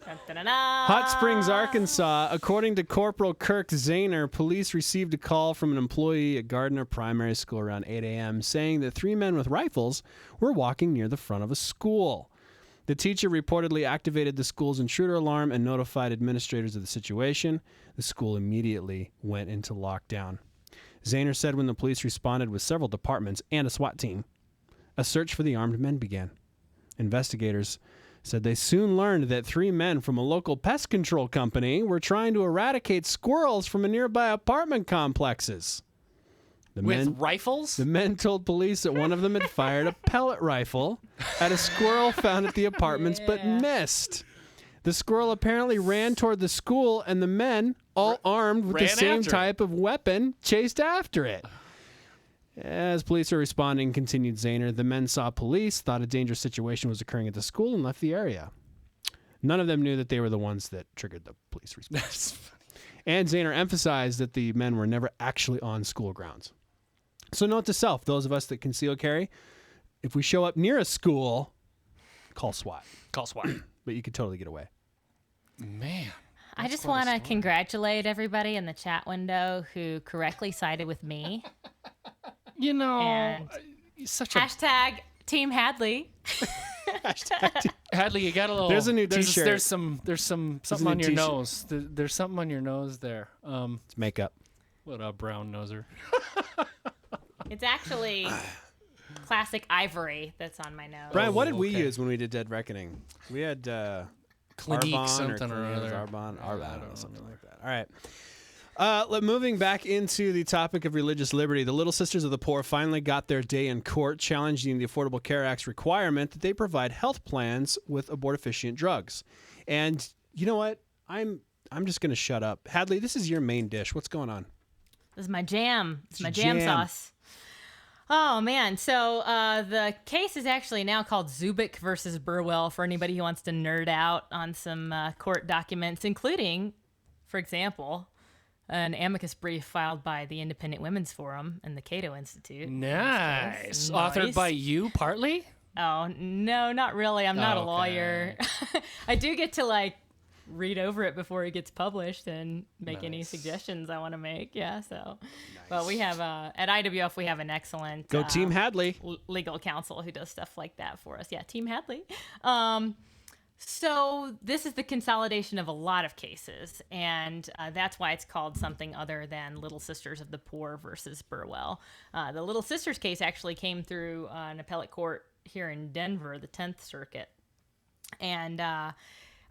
Dun-dun-dun-dun. Hot Springs, Arkansas. According to Corporal Kirk Zahner, police received a call from an employee at Gardner Primary School around 8 a.m. saying that 3 men with rifles were walking near the front of a school. The teacher reportedly activated the school's intruder alarm and notified administrators of the situation. The school immediately went into lockdown. Zahner said when the police responded with several departments and a SWAT team, a search for the armed men began. Investigators said they soon learned that 3 men from a local pest control company were trying to eradicate squirrels from nearby apartment complexes. With rifles? The men told police that one of them had fired a pellet rifle at a squirrel found at the apartments but missed. The squirrel apparently ran toward the school, and the men, all armed with the same type of weapon, chased after it. As police are responding, continued Zahner, the men saw police, thought a dangerous situation was occurring at the school, and left the area. None of them knew that they were the ones that triggered the police response. That's funny. And Zahner emphasized that the men were never actually on school grounds. So note to self, those of us that conceal carry, if we show up near a school, call SWAT. Call SWAT. But you could totally get away. Man. I just want to congratulate everybody in the chat window who correctly sided with me. You know, And such hashtag Team Hadley. Hadley, you got a little. There's a new T-shirt. There's something on your nose. There's something on your nose there. It's makeup. What a brown noser. It's actually classic ivory that's on my nose. Brian, what did we use when we did Dead Reckoning? We had Clinique Arbonne something or other. Arbonne, I don't know, something like that. All right. Moving back into the topic of religious liberty, the Little Sisters of the Poor finally got their day in court, challenging the Affordable Care Act's requirement that they provide health plans with abortifacient drugs. And you know what? I'm just going to shut up. Hadley, this is your main dish. What's going on? This is my jam. It's my jam. jam sauce. Oh, man. So the case is actually now called Zubik versus Burwell for anybody who wants to nerd out on some court documents, including, for example, an amicus brief filed by the Independent Women's Forum and the Cato Institute. Nice. Authored by you, partly? Oh, no, not really. I'm not a Okay. lawyer. I do get to, read over it before it gets published and make any suggestions I want to make. Yeah, so. But we have, at IWF, we have an excellent Go Team Hadley. legal counsel who does stuff like that for us. Yeah, Team Hadley. So this is the consolidation of a lot of cases, and that's why it's called something other than Little Sisters of the Poor versus Burwell. The Little Sisters case actually came through an appellate court here in Denver, the 10th Circuit. And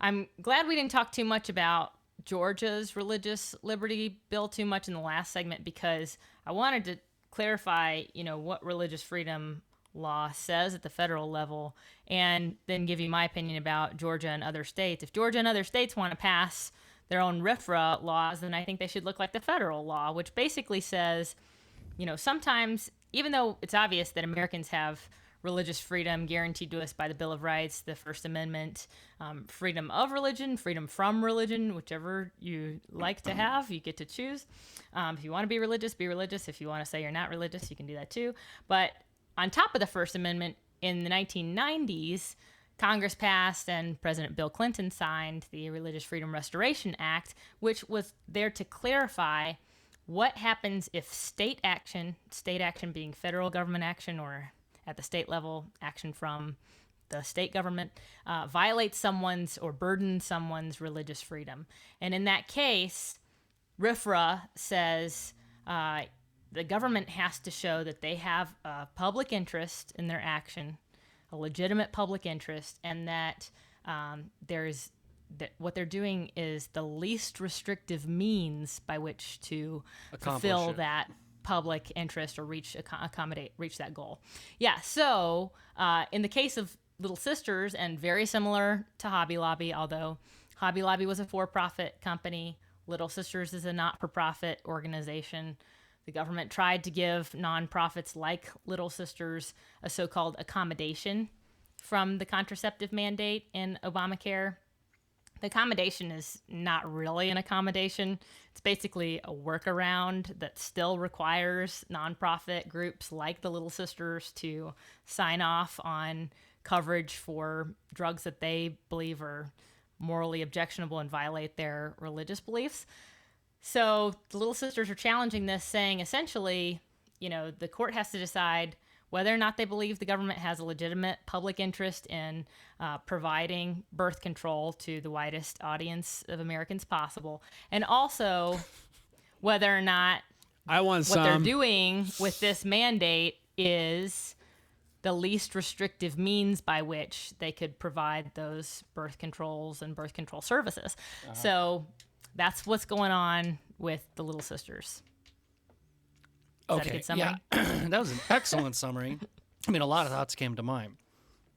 I'm glad we didn't talk too much about Georgia's religious liberty bill too much in the last segment, because I wanted to clarify, what religious freedom law says at the federal level, and then give you my opinion about Georgia and other states. If Georgia and other states want to pass their own RFRA laws, then I think they should look like the federal law, which basically says, sometimes, even though it's obvious that Americans have religious freedom guaranteed to us by the Bill of Rights, the First Amendment, freedom of religion, freedom from religion, whichever you like to have, you get to choose. If you want to be religious, be religious. If you want to say you're not religious, you can do that too. But on top of the First Amendment, in the 1990s, Congress passed and President Bill Clinton signed the Religious Freedom Restoration Act, which was there to clarify what happens if state action being federal government action or at the state level action from the state government, violates someone's or burdens someone's religious freedom. And in that case, RFRA says the government has to show that they have a public interest in their action, a legitimate public interest, and that what they're doing is the least restrictive means by which to fulfill that public interest or reach that goal. Yeah. So in the case of Little Sisters, and very similar to Hobby Lobby, although Hobby Lobby was a for-profit company, Little Sisters is a not-for-profit organization. The government tried to give nonprofits like Little Sisters a so-called accommodation from the contraceptive mandate in Obamacare. The accommodation is not really an accommodation. It's basically a workaround that still requires nonprofit groups like the Little Sisters to sign off on coverage for drugs that they believe are morally objectionable and violate their religious beliefs. So the Little Sisters are challenging this, saying essentially, the court has to decide whether or not they believe the government has a legitimate public interest in providing birth control to the widest audience of Americans possible, and also whether or not they're doing with this mandate is the least restrictive means by which they could provide those birth controls and birth control services. So that's what's going on with the Little Sisters. Is that a good summary? Yeah, that was an excellent summary. I mean, a lot of thoughts came to mind.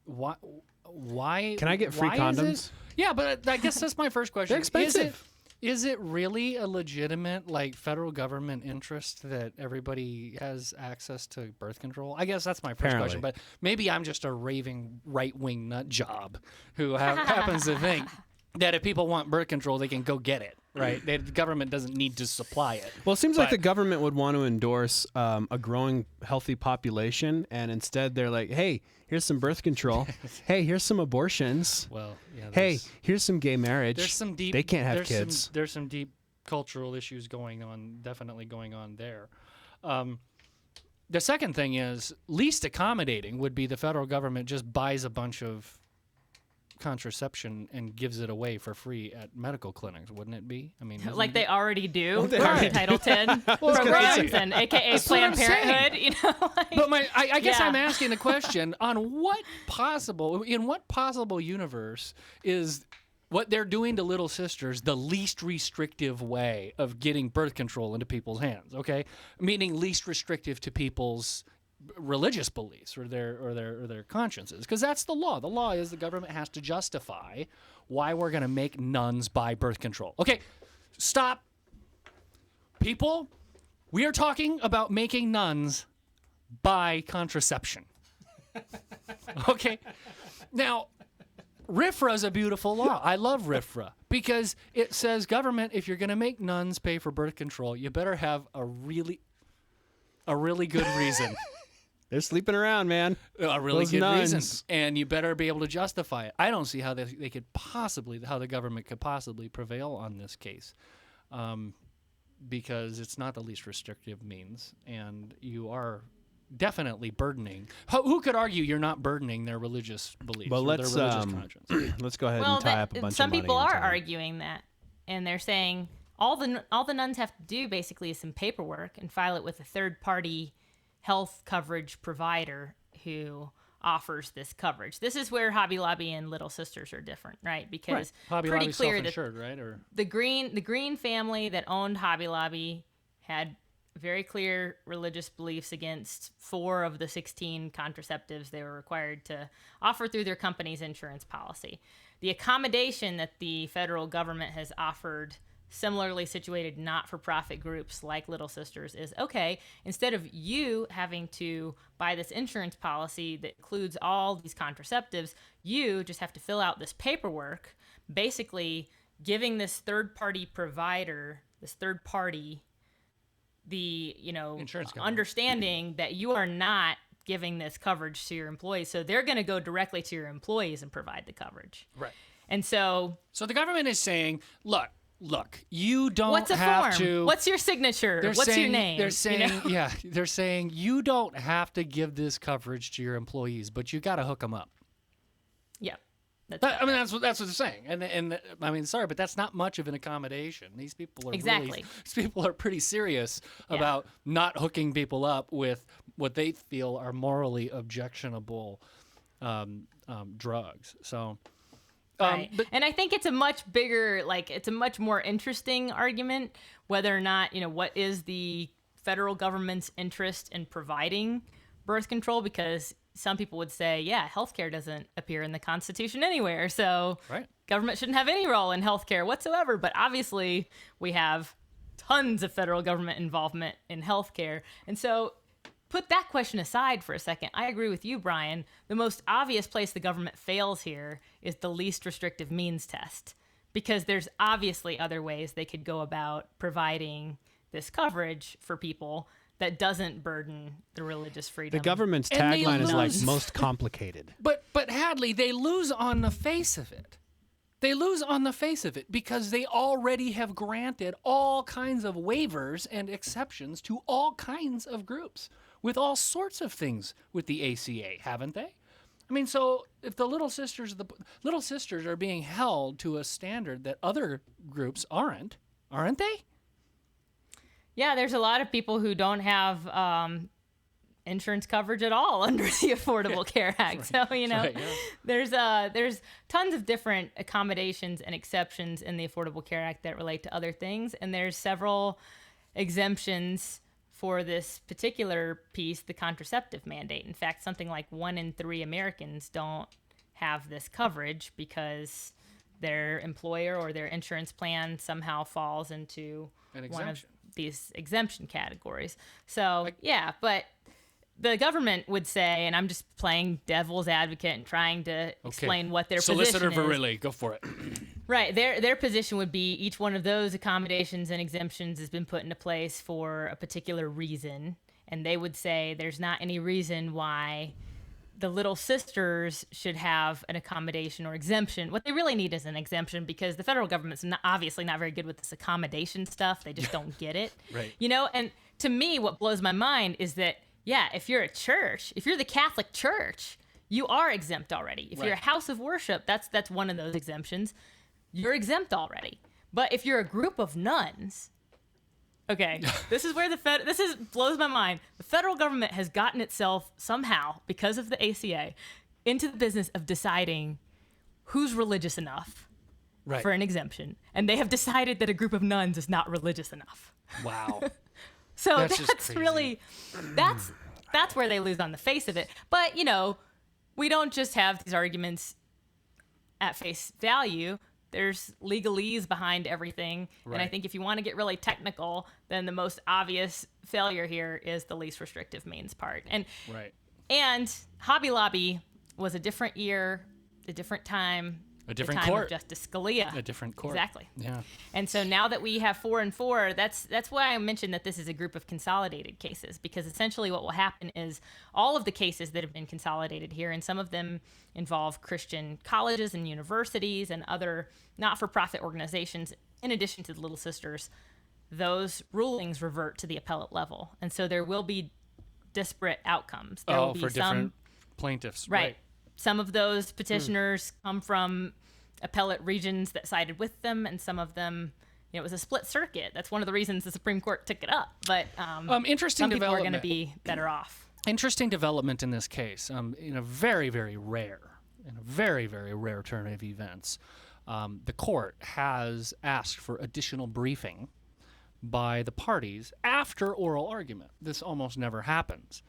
Why? Can I get free condoms? Yeah, but I guess that's my first question. They're expensive. Is it really a legitimate, federal government interest that everybody has access to birth control? I guess that's my first question. But maybe I'm just a raving right-wing nut job who happens to think that if people want birth control, they can go get it, right? The government doesn't need to supply it. Well, it seems like the government would want to endorse a growing, healthy population, and instead they're like, hey, here's some birth control. Hey, here's some abortions. Well, yeah. Hey, here's some gay marriage. There's some deep. They can't have kids. There's some deep cultural issues definitely going on there. The second thing is, least accommodating would be the federal government just buys a bunch of contraception and gives it away for free at medical clinics, wouldn't it be? I mean, like they already do for Right. Title X programs and AKA Planned Parenthood, But I guess I'm asking the question on in what possible universe is what they're doing to Little Sisters the least restrictive way of getting birth control into people's hands, okay? Meaning least restrictive to people's religious beliefs or their consciences, because that's the law. The law is the government has to justify why we're going to make nuns buy birth control. Okay, stop. People, we are talking about making nuns buy contraception. Okay, now RFRA is a beautiful law. I love RFRA because it says, government, if you're going to make nuns pay for birth control, you better have a really good reason. They're sleeping around, man. A really Those good nuns. reason, and you better be able to justify it. I don't see how how the government could possibly prevail on this case, because it's not the least restrictive means, and you are definitely burdening. Who could argue you're not burdening their religious beliefs Well, or their religious conscience? let's go ahead Well, and tie up a bunch some of money. people are into it. arguing that, and they're saying all the nuns have to do basically is some paperwork and file it with a third-party health coverage provider who offers this coverage. This is where Hobby Lobby and Little Sisters are different, right? Because Hobby pretty Lobby's clear that self-insured, right? Or the Green family that owned Hobby Lobby had very clear religious beliefs against 4 of the 16 contraceptives they were required to offer through their company's insurance policy. The accommodation that the federal government has offered similarly situated not-for-profit groups like Little Sisters is, okay, instead of you having to buy this insurance policy that includes all these contraceptives, you just have to fill out this paperwork, basically giving this third-party provider, this third party, the, Insurance company. understanding that you are not giving this coverage to your employees. So they're going to go directly to your employees and provide the coverage. right. And so So the government is saying, look, you don't what's a have form? to. What's your signature? What's your name? They're saying, they're saying you don't have to give this coverage to your employees, but you got to hook them up. Yep. That's what they're saying, and I mean, sorry, but that's not much of an accommodation. These people are Exactly. these people are pretty serious about not hooking people up with what they feel are morally objectionable drugs. So, Right. but And I think it's a much bigger, it's a much more interesting argument whether or not, what is the federal government's interest in providing birth control, because some people would say, yeah, healthcare doesn't appear in the Constitution anywhere. So Right. government shouldn't have any role in healthcare whatsoever. But obviously we have tons of federal government involvement in healthcare. And so put that question aside for a second. I agree with you, Brian. The most obvious place the government fails here is the least restrictive means test, because there's obviously other ways they could go about providing this coverage for people that doesn't burden the religious freedom. The government's And they tagline is like lose. most complicated. But Hadley, they lose on the face of it. They lose on the face of it because they already have granted all kinds of waivers and exceptions to all kinds of groups with all sorts of things with the ACA, haven't they? I mean, so if the Little Sisters are being held to a standard that other groups aren't they? Yeah, there's a lot of people who don't have insurance coverage at all under the Affordable Care Act. So, Right, yeah. there's tons of different accommodations and exceptions in the Affordable Care Act that relate to other things. And there's several exemptions for this particular piece, the contraceptive mandate. In fact, something like 1 in 3 Americans don't have this coverage because their employer or their insurance plan somehow falls into An one of exemption. these exemption categories. So, but the government would say, and I'm just playing devil's advocate and trying to explain what their Solicitor position is. Verrilli, go for it. Right. Their position would be each one of those accommodations and exemptions has been put into place for a particular reason. And they would say there's not any reason why the Little Sisters should have an accommodation or exemption. What they really need is an exemption, because the federal government's obviously not very good with this accommodation stuff. They just don't get it. Right. And to me, what blows my mind is that, if you're a church, if you're the Catholic Church, you are exempt already. If you're a house of worship, that's one of those exemptions. You're exempt already. But if you're a group of nuns, this is where blows my mind. The federal government has gotten itself somehow, because of the ACA, into the business of deciding who's religious enough for an exemption. And they have decided that a group of nuns is not religious enough. Wow. So That's just that's crazy. really, that's where they lose on the face of it. But, we don't just have these arguments at face value. There's legalese behind everything. Right. And I think if you want to get really technical, then the most obvious failure here is the least restrictive means part. And Hobby Lobby was a different year, a different time. A different the time court. Of Justice Scalia. A different court. Exactly. Yeah. And so now that we have 4 and 4, that's why I mentioned that this is a group of consolidated cases, because essentially what will happen is all of the cases that have been consolidated here, and some of them involve Christian colleges and universities and other not-for-profit organizations, in addition to the Little Sisters, those rulings revert to the appellate level. And so there will be disparate outcomes. There will be for some different plaintiffs. right. Some of those petitioners come from appellate regions that sided with them, and some of them, it was a split circuit. That's one of the reasons the Supreme Court took it up. But interesting some people are going to development. be better off. Interesting development in this case. In a very, very rare turn of events, the court has asked for additional briefing by the parties after oral argument. This almost never happens.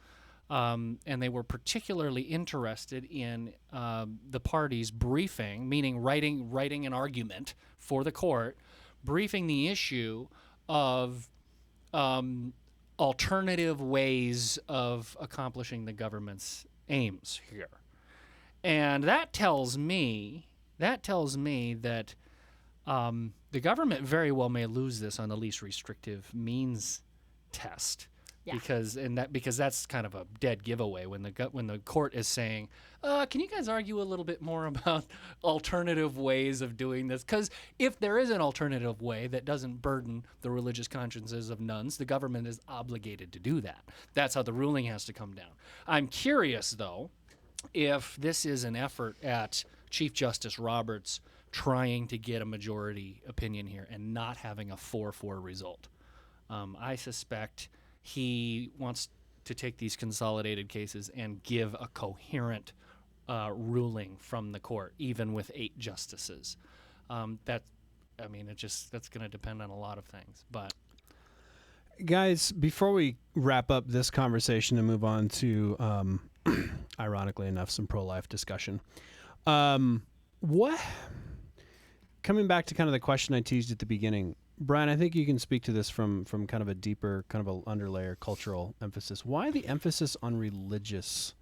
And they were particularly interested in the parties briefing, meaning writing an argument for the court, briefing the issue of alternative ways of accomplishing the government's aims here. And that tells me that the government very well may lose this on the least restrictive means test. Yeah. Because that's kind of a dead giveaway when the court is saying, can you guys argue a little bit more about alternative ways of doing this? Because if there is an alternative way that doesn't burden the religious consciences of nuns, the government is obligated to do that. That's how the ruling has to come down. I'm curious, though, if this is an effort at Chief Justice Roberts trying to get a majority opinion here and not having a 4-4 result. I suspect he wants to take these consolidated cases and give a coherent ruling from the court, even with 8 justices. That's going to depend on a lot of things. But Guys, before we wrap up this conversation and move on to, ironically enough, some pro-life discussion, coming back to kind of the question I teased at the beginning, Brian, I think you can speak to this from kind of a deeper, kind of a underlayer cultural emphasis. Why the emphasis on religious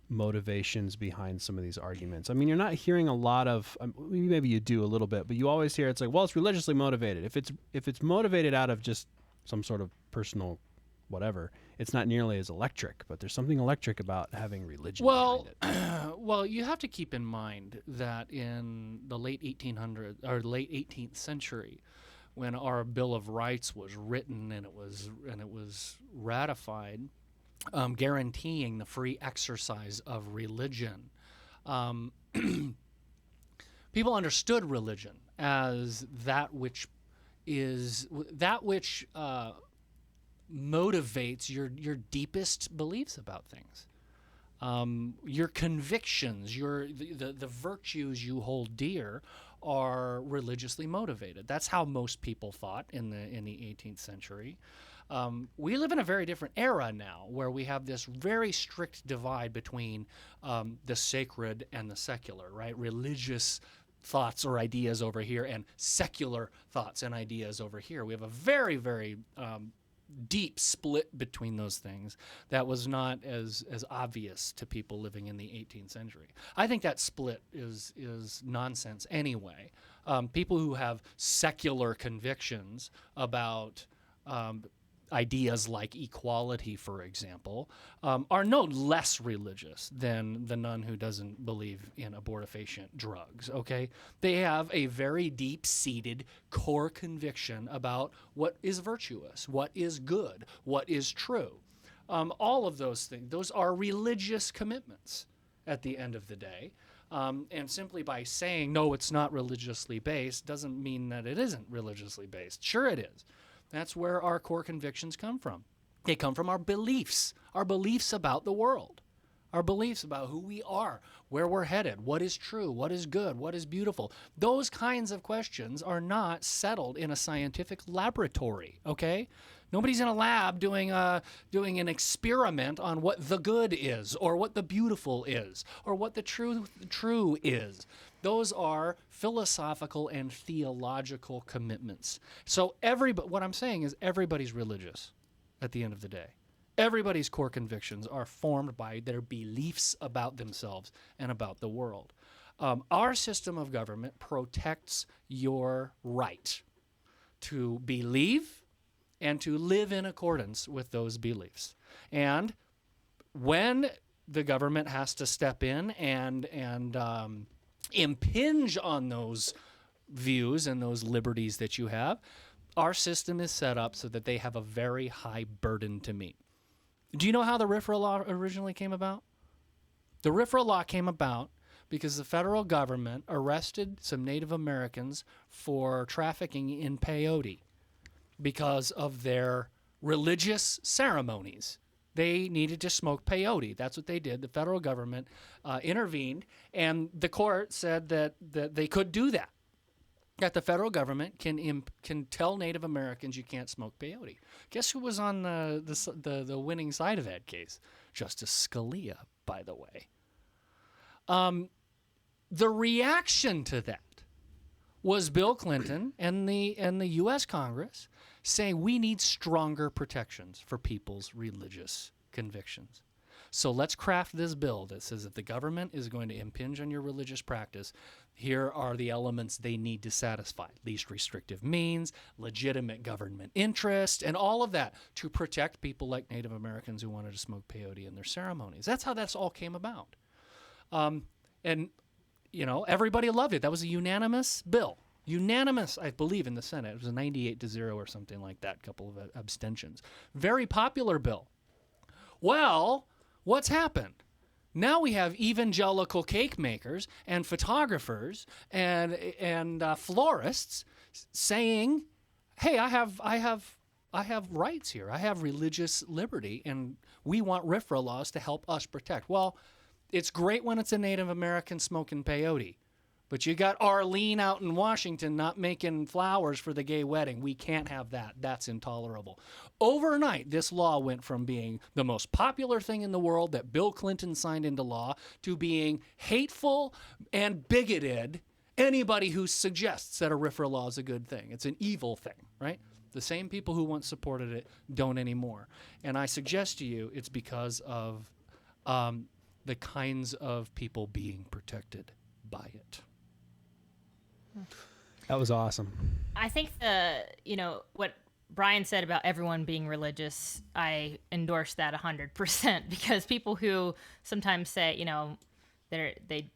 motivations behind some of these arguments? I mean, you're not hearing a lot of, maybe you do a little bit, but you always hear it's like, well, it's religiously motivated. If it's motivated out of just some sort of personal whatever, it's not nearly as electric, but there's something electric about having religion behind it. Well, you have to keep in mind that in the late 1800s or late 18th century, when our Bill of Rights was written and it was ratified, guaranteeing the free exercise of religion, people understood religion as that which motivates your deepest beliefs about things, your convictions, the virtues you hold dear are religiously motivated. That's how most people thought in the 18th century. We live in a very different era now, where we have this very strict divide between the sacred and the secular, right? Religious thoughts or ideas over here, and secular thoughts and ideas over here. We have a very, very deep split between those things that was not as obvious to people living in the 18th century. I think that split is nonsense anyway. People who have secular convictions about ideas like equality, for example, are no less religious than the nun who doesn't believe in abortifacient drugs, okay? They have a very deep-seated core conviction about what is virtuous, what is good, what is true. All of those things, those are religious commitments at the end of the day. And simply by saying, no, it's not religiously based, doesn't mean that it isn't religiously based. Sure it is. That's where our core convictions come from. They come from our beliefs about the world, our beliefs about who we are, where we're headed, what is true, what is good, what is beautiful. Those kinds of questions are not settled in a scientific laboratory, okay? Nobody's in a lab doing an experiment on what the good is, or what the beautiful is, or what the true is. Those are philosophical and theological commitments. So what I'm saying is everybody's religious at the end of the day. Everybody's core convictions are formed by their beliefs about themselves and about the world. Our system of government protects your right to believe and to live in accordance with those beliefs. And when the government has to step in and impinge on those views and those liberties that you have, our system is set up so that they have a very high burden to meet. Do you know how the RFRA law originally came about? The RFRA law came about because the federal government arrested some Native Americans for trafficking in peyote because of their religious ceremonies. They needed to smoke peyote. That's what they did. The federal government intervened, and the court said that they could do that. That the federal government can tell Native Americans you can't smoke peyote. Guess who was on the winning side of that case? Justice Scalia, by the way. The reaction to that was Bill Clinton and the U.S. Congress saying we need stronger protections for people's religious convictions. So let's craft this bill that says if the government is going to impinge on your religious practice, here are the elements they need to satisfy. Least restrictive means, legitimate government interest, and all of that to protect people like Native Americans who wanted to smoke peyote in their ceremonies. That's how that's all came about. And, you know, everybody loved it. That was a unanimous bill. Unanimous, I believe, in the Senate. It was a 98-0 or something like that, a couple of abstentions. Very popular bill. Well, what's happened? Now we have evangelical cake makers and photographers and florists saying, "Hey, I have rights here. I have religious liberty, and we want RFRA laws to help us protect." Well, it's great when it's a Native American smoking peyote, but you got Arlene out in Washington not making flowers for the gay wedding. We can't have that. That's intolerable. Overnight, this law went from being the most popular thing in the world that Bill Clinton signed into law to being hateful and bigoted. Anybody who suggests that a RFRA law is a good thing. It's an evil thing, right? The same people who once supported it don't anymore. And I suggest to you it's because of the kinds of people being protected by it. That was awesome. I think what Brian said about everyone being religious, I endorse that 100%, because people who sometimes say, you know, they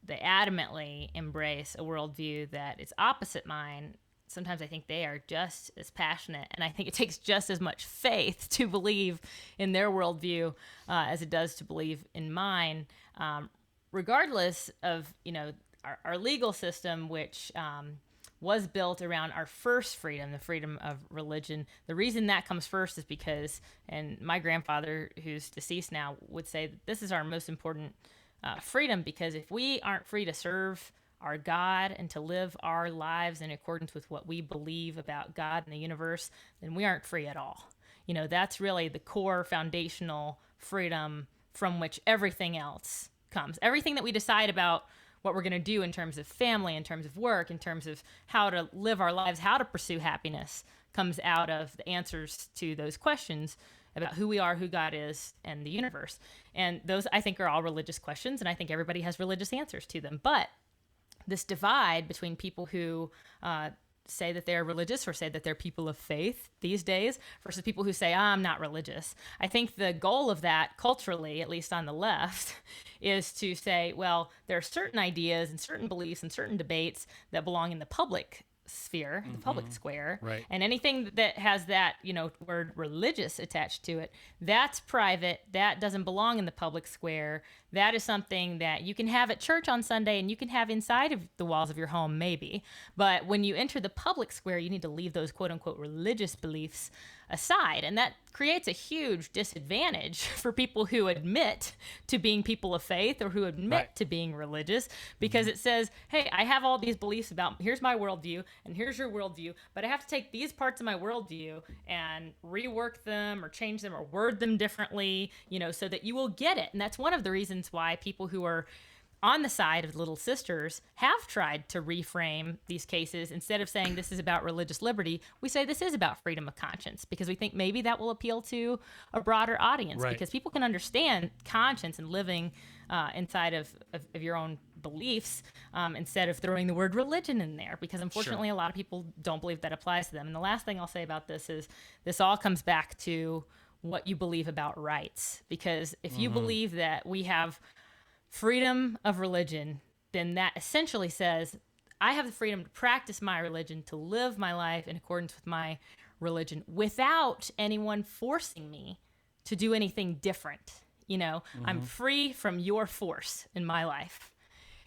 adamantly embrace a worldview that is opposite mine, sometimes I think they are just as passionate, and I think it takes just as much faith to believe in their worldview as it does to believe in mine, regardless of, you know, our legal system, which was built around our first freedom, the freedom of religion. The reason that comes first is because, and my grandfather, who's deceased now, would say that this is our most important freedom, because if we aren't free to serve our God and to live our lives in accordance with what we believe about God and the universe, then we aren't free at all. You know, that's really the core foundational freedom from which everything else comes. Everything that we decide about what we're going to do in terms of family, in terms of work, in terms of how to live our lives, how to pursue happiness, comes out of the answers to those questions about who we are, who God is, and the universe. And those, I think, are all religious questions, and I think everybody has religious answers to them. But this divide between people who say that they're religious or say that they're people of faith these days versus people who say, I'm not religious. I think the goal of that culturally, at least on the left, is to say, well, there are certain ideas and certain beliefs and certain debates that belong in the public sphere, the public square, right. And anything that has that, you know, word religious attached to it, that's private. That doesn't belong in the public square. That is something that you can have at church on Sunday and you can have inside of the walls of your home, maybe. But when you enter the public square, you need to leave those quote unquote religious beliefs aside. And that creates a huge disadvantage for people who admit to being people of faith or who admit Right. to being religious, because it says, hey, I have all these beliefs about, here's my worldview and here's your worldview, but I have to take these parts of my worldview and rework them or change them or word them differently, you know, so that you will get it. And that's one of the reasons why people who are on the side of the Little Sisters have tried to reframe these cases. Instead of saying this is about religious liberty, we say this is about freedom of conscience, because we think maybe that will appeal to a broader audience, Right. because people can understand conscience and living inside of your own beliefs instead of throwing the word religion in there, because unfortunately a lot of people don't believe that applies to them. And the last thing I'll say about this is this all comes back to what you believe about rights, because if you believe that we have freedom of religion, then that essentially says I have the freedom to practice my religion, to live my life in accordance with my religion without anyone forcing me to do anything different. You know, I'm free from your force in my life.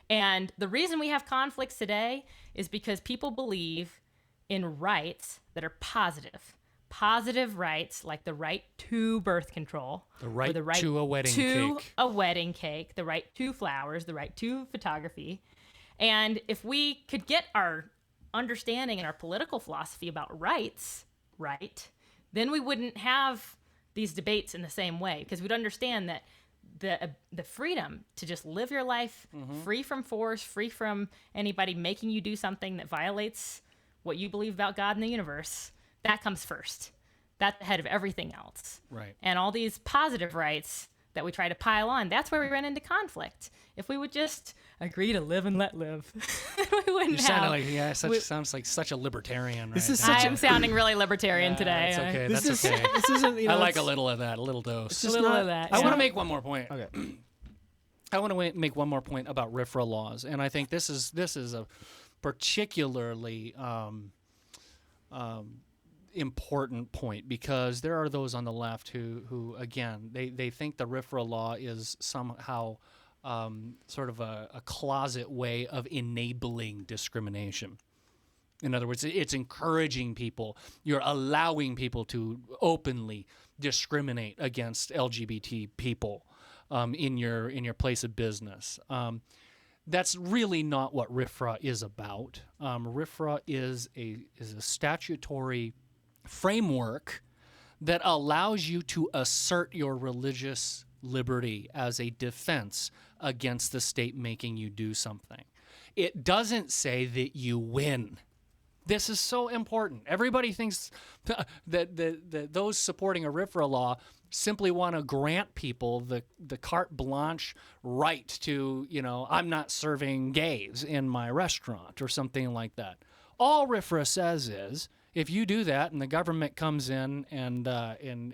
And the reason we have conflicts today is because people believe in rights that are positive. Positive rights like the right to birth control, The right, or the right to a wedding to cake. a wedding cake, the right to flowers, the right to photography. And if we could get our understanding and our political philosophy about rights right, then we wouldn't have these debates in the same way, because we'd understand that the freedom to just live your life free from force, free from anybody making you do something that violates what you believe about God and the universe, that comes first. That's ahead of everything else. Right. And all these positive rights that we try to pile on, that's where we run into conflict. If we would just agree to live and let live, we wouldn't You sound have. like sounds like such a libertarian. Right? This is such I'm sounding really libertarian today. That's okay. This That's is okay. this isn't. You know, I like a it's- little of that, a little dose. It's A just little not. of that. I yeah. want to make one more point. Okay. I want to make one more point about RFRA laws, and I think this is a particularly important point, because there are those on the left who again, they think the RFRA law is somehow sort of a closet way of enabling discrimination. In other words, it's encouraging people. You're allowing people to openly discriminate against LGBT people in your place of business. That's really not what RFRA is about. RFRA is a statutory framework that allows you to assert your religious liberty as a defense against the state making you do something. It doesn't say that you win. This is so important. Everybody thinks that those supporting a RFRA law simply want to grant people the carte blanche right to, I'm not serving gays in my restaurant or something like that. All RFRA says is, if you do that and the government comes in and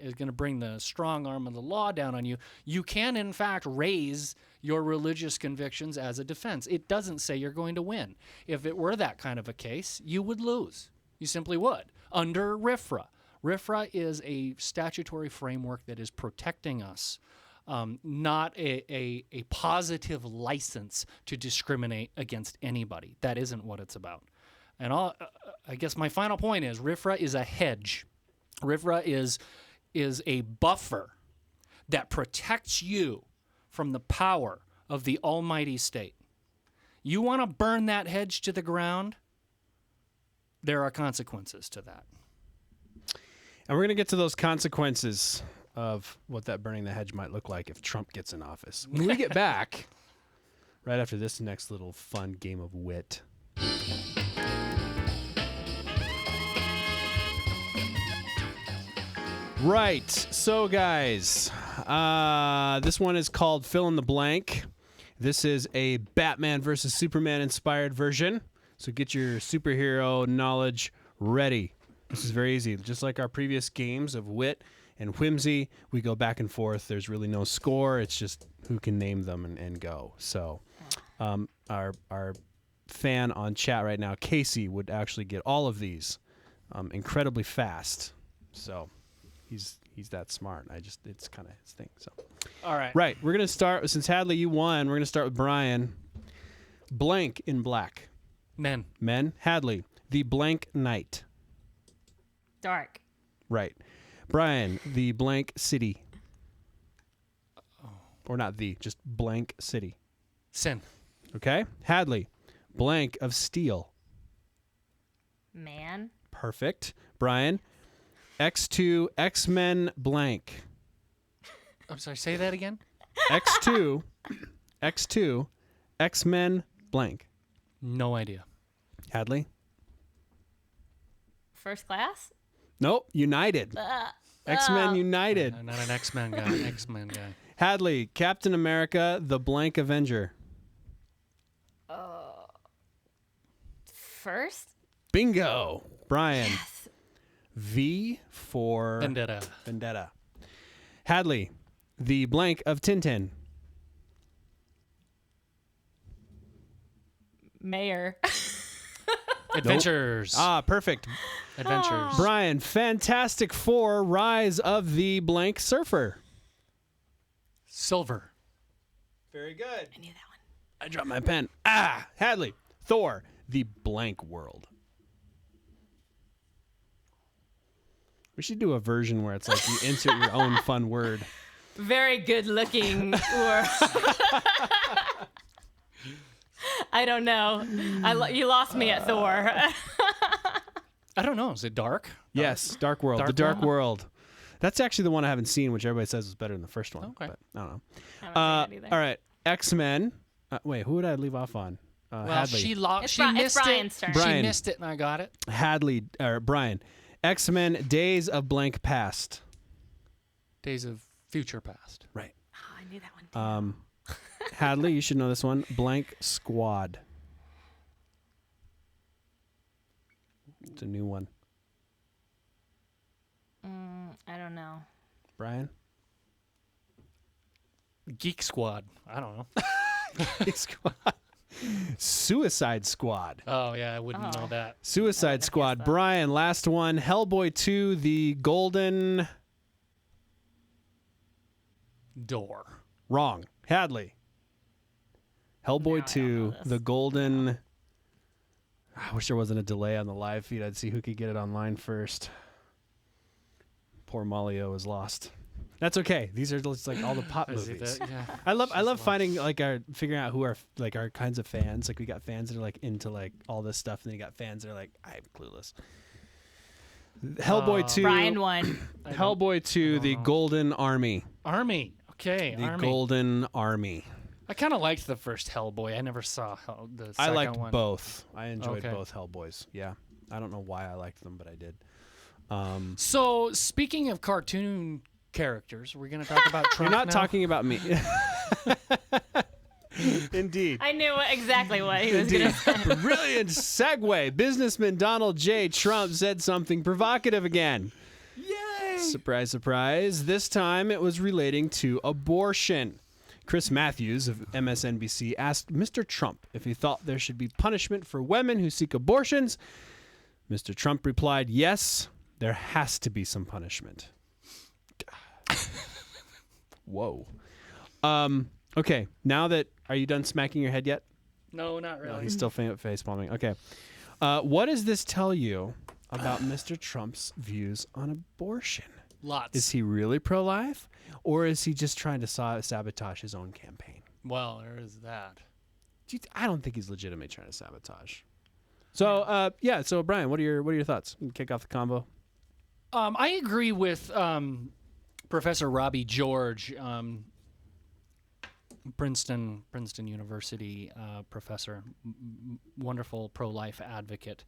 is going to bring the strong arm of the law down on you, you can in fact raise your religious convictions as a defense. It doesn't say you're going to win. If it were that kind of a case, you would lose. You simply would. Under RFRA. RFRA is a statutory framework that is protecting us, not a positive license to discriminate against anybody. That isn't what it's about. And I guess my final point is RFRA is a hedge. RFRA is a buffer that protects you from the power of the almighty state. You want to burn that hedge to the ground? There are consequences to that. And we're going to get to those consequences of what that burning the hedge might look like if Trump gets in office. When we get back, right after this next little fun game of wit. Right. So, guys, this one is called Fill in the Blank. This is a Batman versus Superman inspired version. So get your superhero knowledge ready. This is very easy. Just like our previous games of wit and whimsy, we go back and forth. There's really no score. It's just who can name them and go. So our fan on chat right now, Casey, would actually get all of these incredibly fast. So he's that smart. It's kind of his thing. So All right. right, we're gonna start, since Hadley you won. We're gonna start with Brian. Blank in black. Men. Hadley, the blank knight. Dark. Right. Brian, the blank city. Or not the, just blank city. Sin. Okay. Hadley, blank of steel. Man. Perfect. Brian, X2, X-Men blank. I'm sorry, say that again? X2, X-Men blank. No idea. Hadley? First class. Nope. United. X-Men United. I'm not an X-Men guy. X-Men guy. Hadley, Captain America, the blank Avenger. First. Bingo. Brian. V for Vendetta. Hadley, the blank of Tintin. Mayor. Adventures. Perfect. Adventures. Brian, Fantastic Four, Rise of the blank Surfer. Silver. Very good. I knew that one. I dropped my pen. Hadley. Thor, the blank world. We should do a version where it's like you insert your own fun word. Very good looking. I don't know. You lost me at Thor. I don't know. Is it dark? Yes, Dark World. The Dark World. That's actually the one I haven't seen, which everybody says is better than the first one. Okay. But I don't know. I haven't seen that either. All right. X-Men. Wait, who would I leave off on? Well, Hadley. she It's missed Brian's it. turn. Brian. She missed it, and I got it. Hadley, or Brian. X-Men Days of Blank Past. Days of Future Past. Right. Oh, I knew that one too. Hadley, you should know this one. Blank Squad. It's a new one. I don't know. Brian? Geek Squad. I don't know. Squad. Suicide Squad. Oh, yeah, I wouldn't know that. Suicide Squad. Brian, last one. Hellboy 2, The Golden... Door. Wrong. Hadley. Hellboy No, I don't 2, know this. The Golden... I wish there wasn't a delay on the live feed. I'd see who could get it online first. Poor Molly-O is lost. That's okay. These are just like all the pop I see movies. that, yeah. I love finding like figuring out who are like our kinds of fans. Like we got fans that are like into like all this stuff, and then you got fans that are like, I'm clueless. Hellboy 2. Brian won. Hellboy 2, The Golden Army. Army. Okay, The Army. Golden Army. I kind of liked the first Hellboy. I never saw the second I liked one. both. I enjoyed Okay. both Hellboys. Yeah. I don't know why I liked them, but I did. So, speaking of cartoon characters, we're going to talk about Trump You're not now? talking about me. Indeed. I knew exactly what he was going to say. Brilliant segue. Businessman Donald J. Trump said something provocative again. Yay! Surprise, surprise. This time it was relating to abortion. Chris Matthews of MSNBC asked Mr. Trump if he thought there should be punishment for women who seek abortions. Mr. Trump replied, yes, there has to be some punishment. Whoa. Okay, now that, are you done smacking your head yet? No, not No, really. he's still face palming. Okay. What does this tell you about Mr. Trump's views on abortion? Lots. Is he really pro-life, or is he just trying to sabotage his own campaign? Well, there is that. I don't think he's legitimately trying to sabotage. So, So, Brian, what are your thoughts? You can kick off the combo. I agree with Professor Robbie George, Princeton University professor, wonderful pro-life advocate.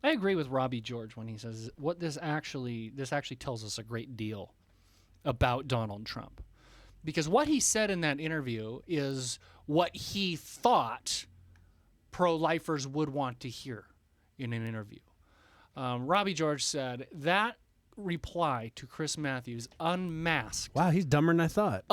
I agree with Robbie George when he says what this actually tells us a great deal about Donald Trump, because what he said in that interview is what he thought pro-lifers would want to hear in an interview. Robbie George said that reply to Chris Matthews unmasked Wow, he's dumber than I thought.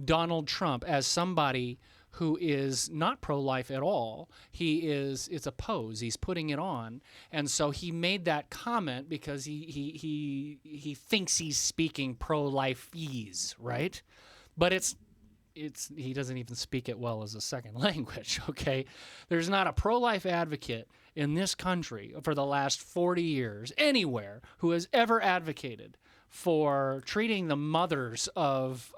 Donald Trump as somebody who is not pro-life at all. It's a pose. He's putting it on. And so he made that comment because he thinks he's speaking pro-life-ese, right? But he doesn't even speak it well as a second language, okay? There's not a pro-life advocate in this country for the last 40 years anywhere who has ever advocated for treating the mothers of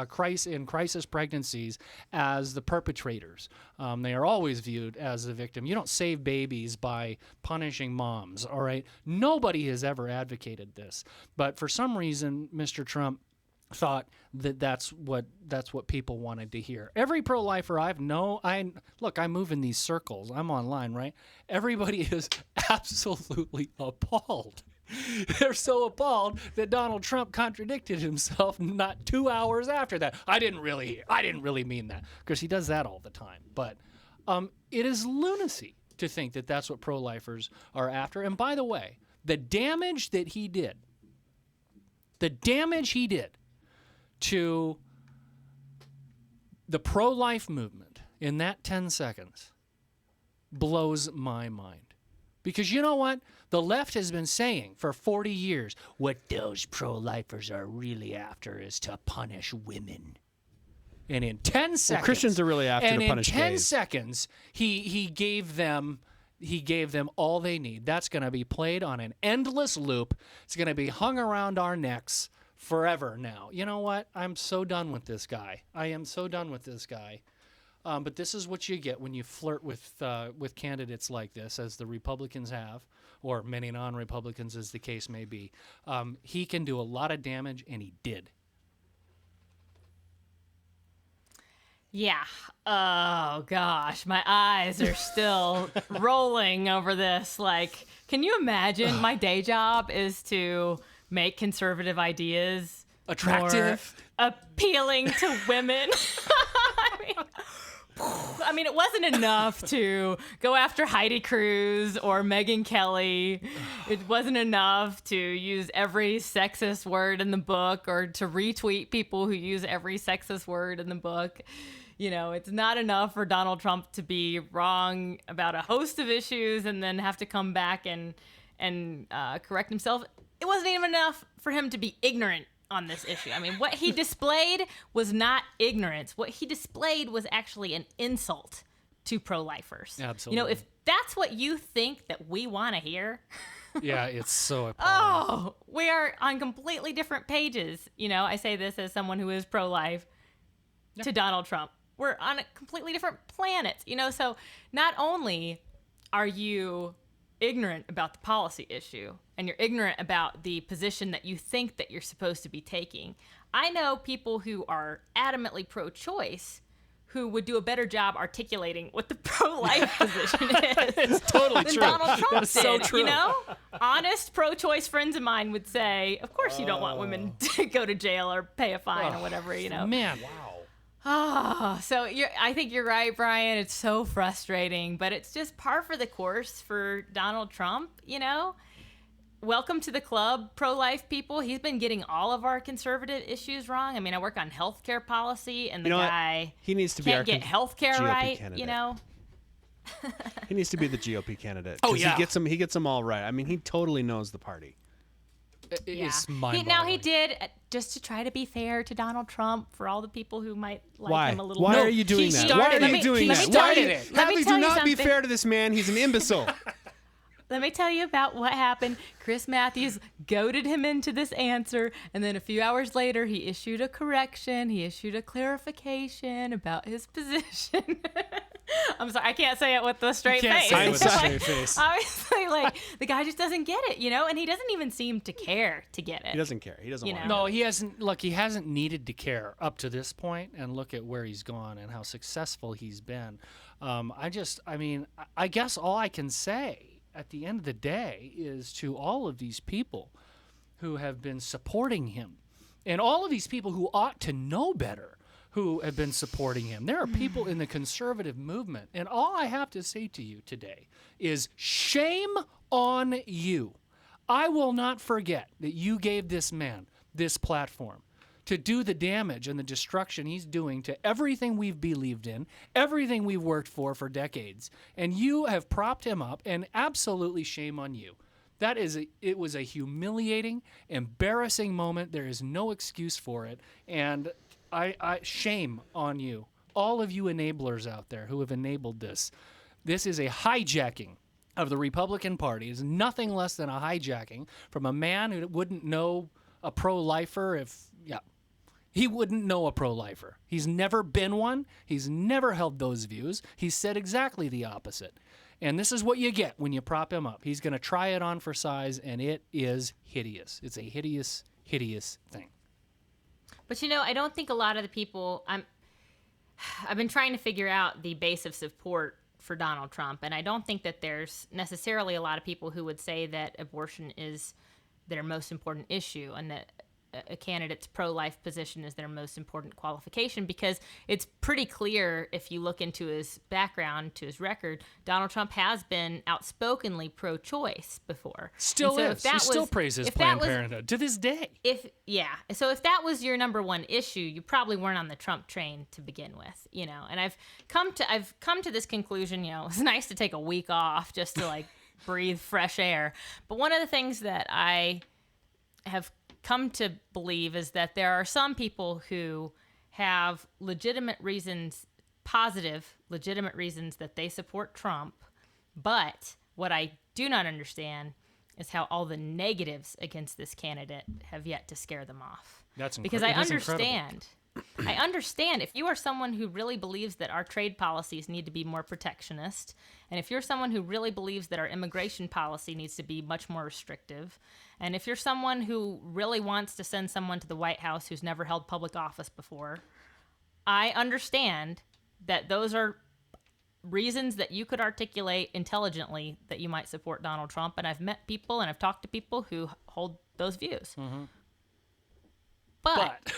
crisis pregnancies as the perpetrators. They are always viewed as the victim. You don't save babies by punishing moms, all right? Nobody has ever advocated this. But for some reason, Mr. Trump thought that that's what people wanted to hear. Every pro-lifer I move in these circles. I'm online, right? Everybody is absolutely appalled. They're so appalled that Donald Trump contradicted himself not 2 hours after that. I didn't really mean that, because he does that all the time. But it is lunacy to think that that's what pro-lifers are after. And by the way, the damage he did to the pro-life movement in that 10 seconds blows my mind. Because you know what? The left has been saying for 40 years, what those pro-lifers are really after is to punish women. And in 10 seconds, Christians are really after to punish gays. And in 10 gays. seconds, he gave them all they need. That's going to be played on an endless loop. It's going to be hung around our necks forever now. You know what? I'm so done with this guy. I am so done with this guy. But this is what you get when you flirt with candidates like this, as the Republicans have, or many non-Republicans, as the case may be. He can do a lot of damage, and he did. Yeah. Oh, gosh. My eyes are still rolling over this. Like, can you imagine? My day job is to make conservative ideas Attractive. more appealing to women. I mean, it wasn't enough to go after Heidi Cruz or Megyn Kelly. It wasn't enough to use every sexist word in the book or to retweet people who use every sexist word in the book. You know, it's not enough for Donald Trump to be wrong about a host of issues and then have to come back and correct himself. It wasn't even enough for him to be ignorant on this issue. I mean, what he displayed was not ignorance. What he displayed was actually an insult to pro-lifers. Absolutely. You know, if that's what you think that we want to hear, Yeah, it's so appalling. oh, we are on completely different pages. You know, I say this as someone who is pro-life to Donald Trump. We're on a completely different planets, you know? So not only are you ignorant about the policy issue and you're ignorant about the position that you think that you're supposed to be taking. I know people who are adamantly pro-choice who would do a better job articulating what the pro-life position is. It's totally than true. Donald Trump That is so did, true. you know? Honest pro-choice friends of mine would say, of course you don't want women to go to jail or pay a fine or whatever, you know? Man, wow. Oh, so I think you're right, Brian. It's so frustrating, but it's just par for the course for Donald Trump, you know? Welcome to the club, pro-life people. He's been getting all of our conservative issues wrong. I mean, I work on healthcare policy, and the guy he needs to be our can't get healthcare GOP right, candidate. you know? He needs to be the GOP candidate. Oh, 'cause yeah. He gets them all right. I mean, he totally knows the party. It's Now mind-boggling. he did, just to try to be fair to Donald Trump, for all the people who might like Why? him a little Why bit. are you doing he that? started Why are it. you doing Let that? me tell Why you- are let me Hadley, tell do you not be something. fair to this man. He's an imbecile. Let me tell you about what happened. Chris Matthews goaded him into this answer, and then a few hours later, he issued a correction. He issued a clarification about his position. I'm sorry, I can't say it with a straight can't face. say it with a Like, straight face. Obviously, like, the guy just doesn't get it, you know, and he doesn't even seem to care to get it. He doesn't care. He doesn't You want know. to. No, he hasn't. Look, he hasn't needed to care up to this point, and look at where he's gone and how successful he's been. I guess all I can say at the end of the day is to all of these people who have been supporting him, and all of these people who ought to know better, who have been supporting him. There are people in the conservative movement, and all I have to say to you today is shame on you. I will not forget that you gave this man this platform to do the damage and the destruction he's doing to everything we've believed in, everything we've worked for decades. And you have propped him up, and absolutely shame on you. It was a humiliating, embarrassing moment. There is no excuse for it. And I shame on you. All of you enablers out there who have enabled this. This is a hijacking of the Republican Party. It's nothing less than a hijacking from a man who wouldn't know a pro-lifer he wouldn't know a pro-lifer. He's never been one. He's never held those views. He's said exactly the opposite. And this is what you get when you prop him up. He's going to try it on for size, and it is hideous. It's a hideous, hideous thing. But, you know, I don't think a lot of the people, I've been trying to figure out the base of support for Donald Trump, and I don't think that there's necessarily a lot of people who would say that abortion is their most important issue and that a candidate's pro-life position is their most important qualification, because it's pretty clear if you look into his background, to his record, Donald Trump has been outspokenly pro-choice before. Still And so is. if that He still was- praises if that Planned was- Parenthood to this day. So if that was your number one issue, you probably weren't on the Trump train to begin with, you know. And I've come to this conclusion, you know. It's nice to take a week off just to like breathe fresh air. But one of the things that I have come to believe is that there are some people who have legitimate reasons, positive, legitimate reasons that they support Trump. But what I do not understand is how all the negatives against this candidate have yet to scare them off. Because I understand. I understand if you are someone who really believes that our trade policies need to be more protectionist, and if you're someone who really believes that our immigration policy needs to be much more restrictive, and if you're someone who really wants to send someone to the White House who's never held public office before, I understand that those are reasons that you could articulate intelligently that you might support Donald Trump. And I've met people and I've talked to people who hold those views. Mm-hmm. But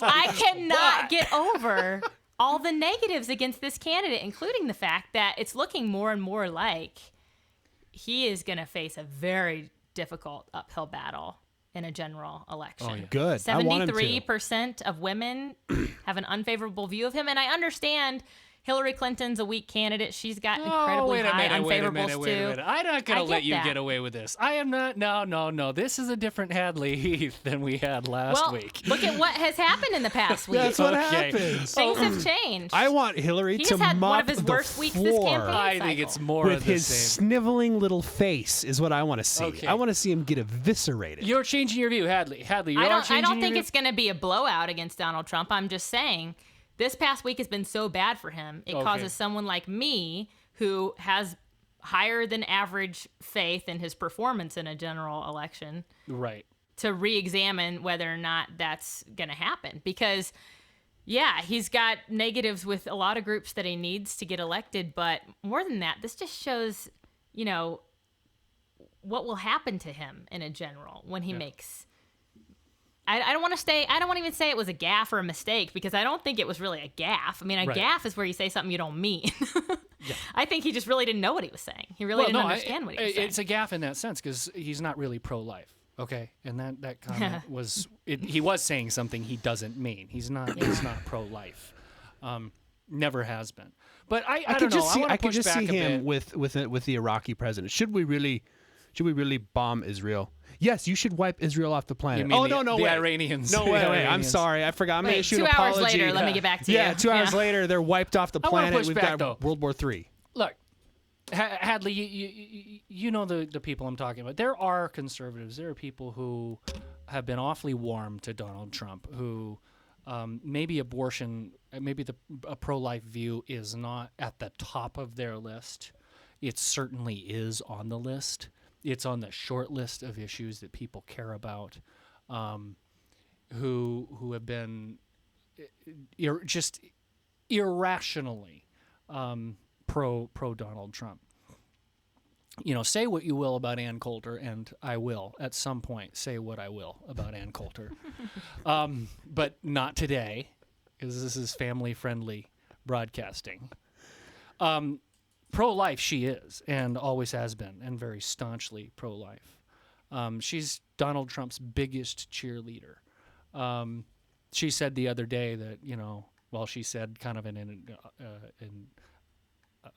I cannot get over all the negatives against this candidate, including the fact that it's looking more and more like he is going to face a very difficult uphill battle in a general election. Oh, yeah. Good. 73% of women have an unfavorable view of him. And I understand Hillary Clinton's a weak candidate. She's got incredibly high unfavorables wait a minute. I'm not going to let you get away with this. I am not. No. This is a different Hadley Heath than we had last week. Look at what has happened in the past week. That's what happens. Things have changed. I want Hillary to had mop one of his the worst weeks this floor campaign I cycle. think it's more with of the his same. sniveling little face is what I want to see. Okay. I want to see him get eviscerated. You're changing your view, Hadley. Hadley, I changing don't your think view? it's going to be a blowout against Donald Trump. I'm just saying this past week has been so bad for him. It causes someone like me who has higher than average faith in his performance in a general election. Right. To re-examine whether or not that's going to happen. Because, yeah, he's got negatives with a lot of groups that he needs to get elected. But more than that, this just shows, what will happen to him in a general when he makes... I don't want to even say it was a gaffe or a mistake, because I don't think it was really a gaffe. I mean, a gaffe is where you say something you don't mean. I think he just really didn't know what he was saying. He really didn't understand what he was saying. It's a gaffe in that sense because he's not really pro-life. Okay, and that comment was he was saying something he doesn't mean. He's not pro-life. Never has been. But I don't know. I could just see him with the Iraqi president. Should we really bomb Israel? Yes, you should wipe Israel off the planet. No, the Iranians. No way. I'm sorry. I forgot. I'm going to issue an 2 hours apology. later, let me get back to you. Yeah, 2 hours later, they're wiped off the planet. We've got World War III. Look, Hadley, you know the people I'm talking about. There are conservatives. There are people who have been awfully warm to Donald Trump, who maybe abortion, maybe a pro-life view is not at the top of their list. It certainly is on the list. It's on the short list of issues that people care about, who have been just irrationally pro Donald Trump. Say what you will about Ann Coulter, and I will at some point say what I will about Ann Coulter, but not today, because this is family-friendly broadcasting. Pro-life she is, and always has been, and very staunchly pro-life. She's Donald Trump's biggest cheerleader. She said the other day that, she said kind of in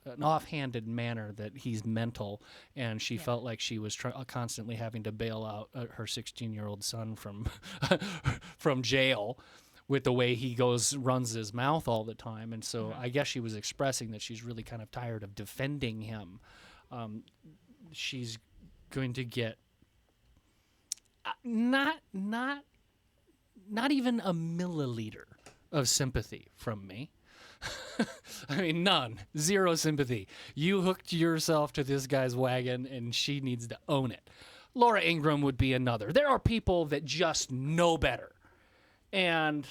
an offhanded manner that he's mental, and she felt like she was constantly having to bail out her 16-year-old son from jail with the way he runs his mouth all the time. And so I guess she was expressing that she's really kind of tired of defending him. She's going to get not even a milliliter of sympathy from me. I mean, none. Zero sympathy. You hooked yourself to this guy's wagon, and she needs to own it. Laura Ingraham would be another. There are people that just know better. And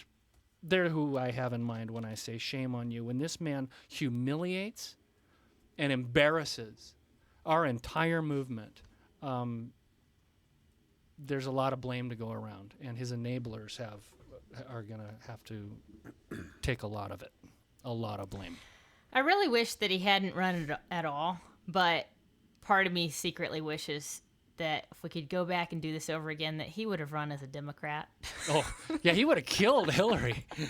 they're who I have in mind when I say shame on you. When this man humiliates and embarrasses our entire movement, there's a lot of blame to go around, and his enablers are going to have to take a lot of it, a lot of blame. I really wish that he hadn't run it at all, but part of me secretly wishes that if we could go back and do this over again, that he would have run as a Democrat. Oh, yeah, he would have killed Hillary. He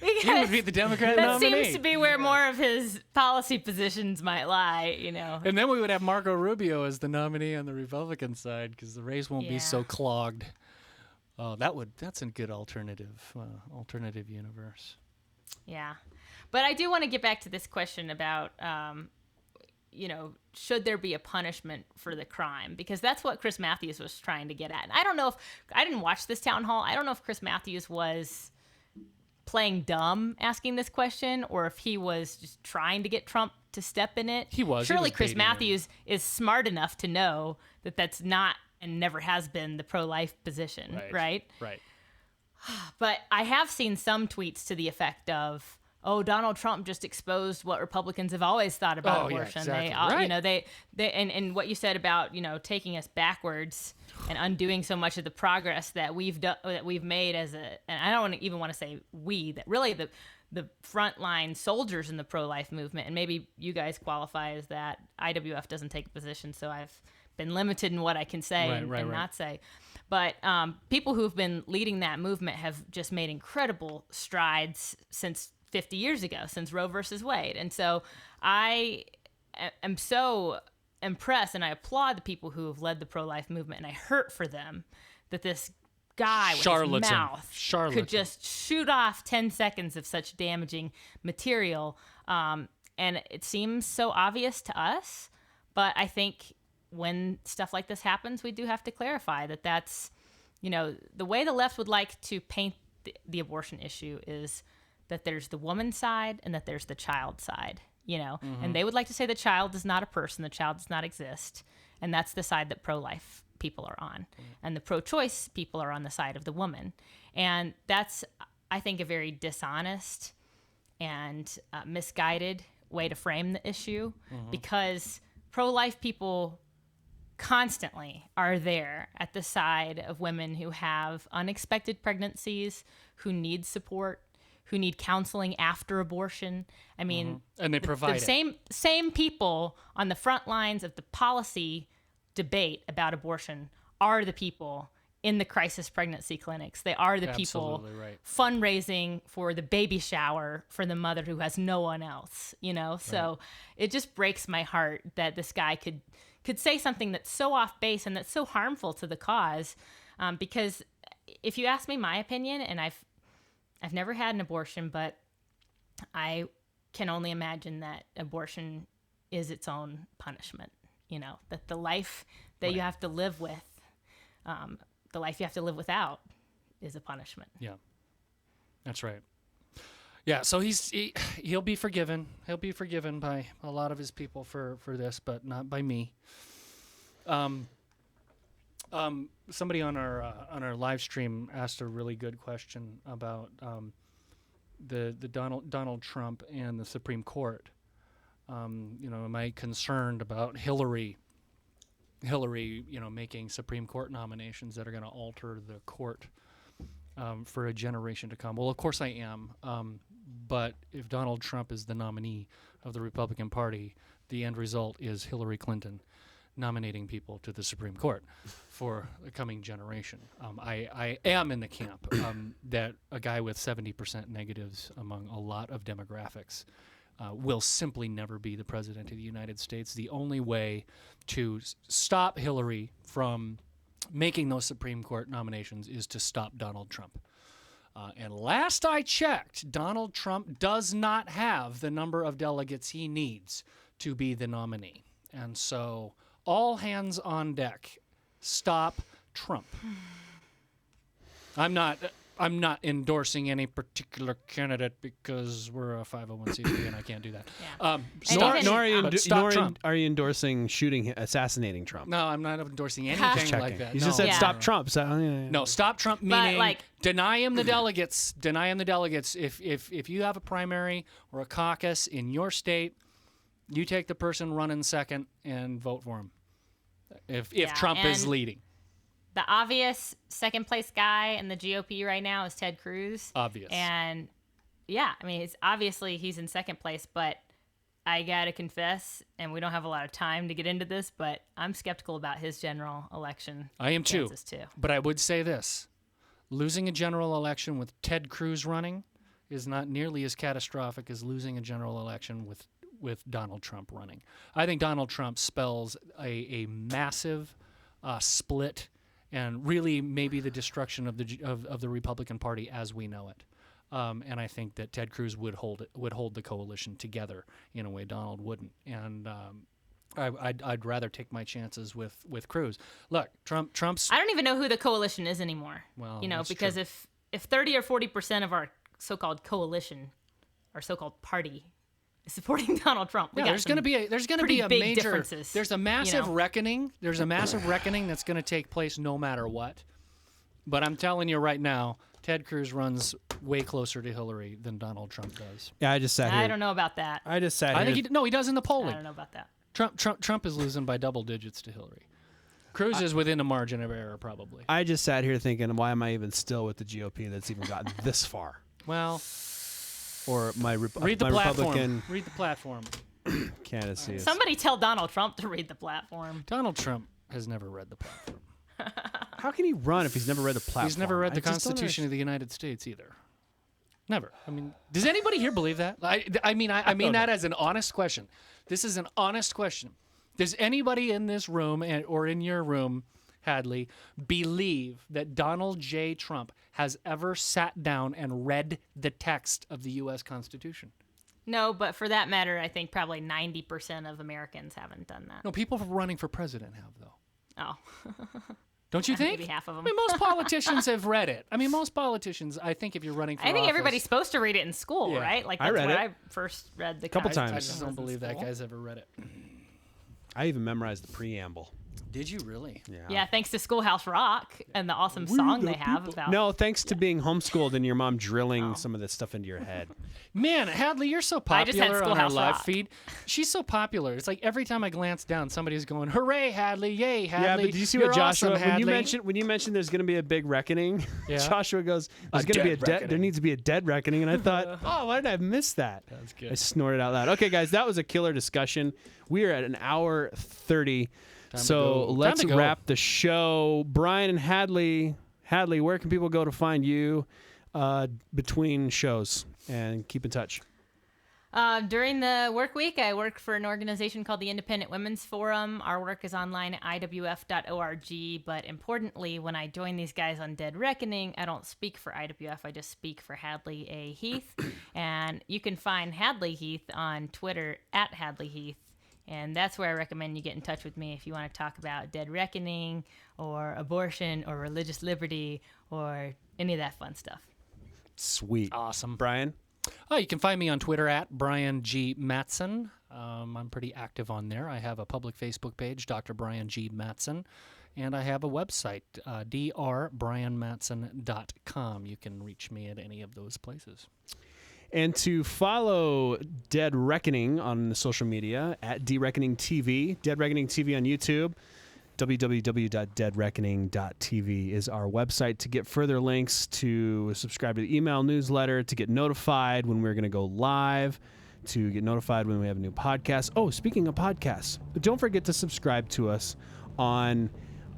Because would be the Democrat that nominee. seems to be where more of his policy positions might lie, you know. And then we would have Marco Rubio as the nominee on the Republican side because the race won't be so Yeah. clogged. That's a good alternative universe. Yeah. But I do want to get back to this question about, should there be a punishment for the crime? Because that's what Chris Matthews was trying to get at. And I don't know if, I didn't watch this town hall. I don't know if Chris Matthews was playing dumb asking this question or if he was just trying to get Trump to step in it. He was. Surely He was Chris baiting him. Matthews is smart enough to know that that's not and never has been the pro-life position, right? Right. But I have seen some tweets to the effect of, "Oh, Donald Trump just exposed what Republicans have always thought about abortion." Exactly. They, and what you said about taking us backwards and undoing so much of the progress that we've made as and I don't even want to say we, that really the frontline soldiers in the pro-life movement, and maybe you guys qualify as that. IWF doesn't take a position, so I've been limited in what I can say and not say. But people who've been leading that movement have just made incredible strides since 50 years ago, since Roe versus Wade. And so I am so impressed, and I applaud the people who have led the pro-life movement, and I hurt for them that this guy with his mouth could just shoot off 10 seconds of such damaging material. And it seems so obvious to us, but I think when stuff like this happens, we do have to clarify that that's, the way the left would like to paint the abortion issue is that there's the woman side and that there's the child side, and they would like to say the child is not a person, the child does not exist. And that's the side that pro-life people are on. And the pro-choice people are on the side of the woman. And that's, I think, a very dishonest and misguided way to frame the issue, because pro-life people constantly are there at the side of women who have unexpected pregnancies, who need support, who need counseling after abortion. I mean, and they provide the same people on the front lines of the policy debate about abortion are the people in the crisis pregnancy clinics. They are the people fundraising for the baby shower for the mother who has no one else, So it just breaks my heart that this guy could say something that's so off base and that's so harmful to the cause. Because if you ask me my opinion, and I've never had an abortion, but I can only imagine that abortion is its own punishment, that the life that you have to live with, the life you have to live without is a punishment. Yeah, that's right. Yeah, so he'll be forgiven. He'll be forgiven by a lot of his people for this, but not by me. Somebody on our live stream asked a really good question about the Donald Trump and the Supreme Court. Am I concerned about Hillary, making Supreme Court nominations that are going to alter the court for a generation to come? Well, of course I am. But if Donald Trump is the nominee of the Republican Party, the end result is Hillary Clinton nominating people to the Supreme Court for the coming generation. I am in the camp that a guy with 70% negatives among a lot of demographics will simply never be the president of the United States. The only way to stop Hillary from making those Supreme Court nominations is to stop Donald Trump. And last I checked, Donald Trump does not have the number of delegates he needs to be the nominee. And so all hands on deck. Stop Trump. I'm not endorsing any particular candidate because we're a 501c3 and I can't do that. Yeah. Nor are you endorsing assassinating Trump? No, I'm not endorsing anything like that. You just said stop Trump. So, No, stop Trump meaning deny him the delegates. Deny him the delegates. If you have a primary or a caucus in your state, you take the person running second and vote for him. If Trump is leading. The obvious second place guy in the GOP right now is Ted Cruz. Obvious. And he's in second place, but I gotta confess, and we don't have a lot of time to get into this, but I'm skeptical about his general election. I am too. chances, too. But I would say this. Losing a general election with Ted Cruz running is not nearly as catastrophic as losing a general election with Donald Trump running. I think Donald Trump spells a massive split and really maybe the destruction of the Republican Party as we know it. And I think that Ted Cruz would hold the coalition together in a way Donald wouldn't. And I'd rather take my chances with Cruz. Look, Trump's. I don't even know who the coalition is anymore. Well, because true. if 30 or 40% of our so-called coalition, our so-called party, is supporting Donald Trump, there's going to be a big major differences. There's a massive reckoning. There's a massive reckoning that's going to take place no matter what. But I'm telling you right now, Ted Cruz runs way closer to Hillary than Donald Trump does. Yeah, I just sat here. I don't know about that. I just sat I here. think he does in the polling. I don't know about that. Trump is losing by double digits to Hillary. Cruz is within a margin of error, probably. I just sat here thinking, why am I even still with the GOP that's even gotten this far? Well, Or my read the my platform. Republican Read the platform. candidacy is. Somebody tell Donald Trump to read the platform. Donald Trump has never read the platform. How can he run if he's never read the platform? He's never read the I just don't Constitution of the United States either. Never. I mean, does anybody here believe that? I mean that as an honest question. This is an honest question. Does anybody in this room or in your room, Hadley, believe that Donald J. Trump has ever sat down and read the text of the U.S. Constitution? No, but for that matter, I think probably 90% of Americans haven't done that. No, people running for president have, though. Oh. Don't you think? Maybe half of them. I mean, most politicians have read it. I mean, most politicians, I think if you're running for I think office, everybody's supposed to read it in school, Yeah. right? Like I that's read where it. I first read the Couple Constitution. times. I just don't believe that guy's ever read it. I even memorized the preamble. Did you really? Yeah, thanks to Schoolhouse Rock and the awesome song they have about. No, thanks to being homeschooled and your mom drilling some of this stuff into your head. Man, Hadley, you're so I just had popular on our Schoolhouse live Rock. feed. She's so popular. It's like every time I glance down, somebody's going, "Hooray, Hadley! Yay, Hadley!" Yeah, but did you see You're what Joshua awesome, Hadley." when you mentioned there's going to be a big reckoning? Yeah. Joshua goes, "There's going to be a dead dead. reckoning. There needs to be a dead reckoning." And I thought, "Oh, why did I miss that?" That's good. I snorted out loud. Okay, guys, that was a killer discussion. We are at an hour 30. So go. let's Time to go. wrap the show. Brian and Hadley, where can people go to find you between shows and keep in touch? During the work week, I work for an organization called the Independent Women's Forum. Our work is online at iwf.org. But importantly, when I join these guys on Dead Reckoning, I don't speak for IWF. I just speak for Hadley A. Heath. And you can find Hadley Heath on Twitter at Hadley Heath. And that's where I recommend you get in touch with me if you want to talk about Dead Reckoning or abortion or religious liberty or any of that fun stuff. Sweet. Awesome. Brian? Oh, you can find me on Twitter at Brian G. Matson. I'm pretty active on there. I have a public Facebook page, Dr. Brian G. Matson, and I have a website, drbrianmatson.com. You can reach me at any of those places. And to follow Dead Reckoning on the social media at DReckoning TV, Dead Reckoning TV on YouTube, www.deadreckoning.tv is our website to get further links, to subscribe to the email newsletter, to get notified when we're going to go live, to get notified when we have a new podcast. Oh, speaking of podcasts, don't forget to subscribe to us on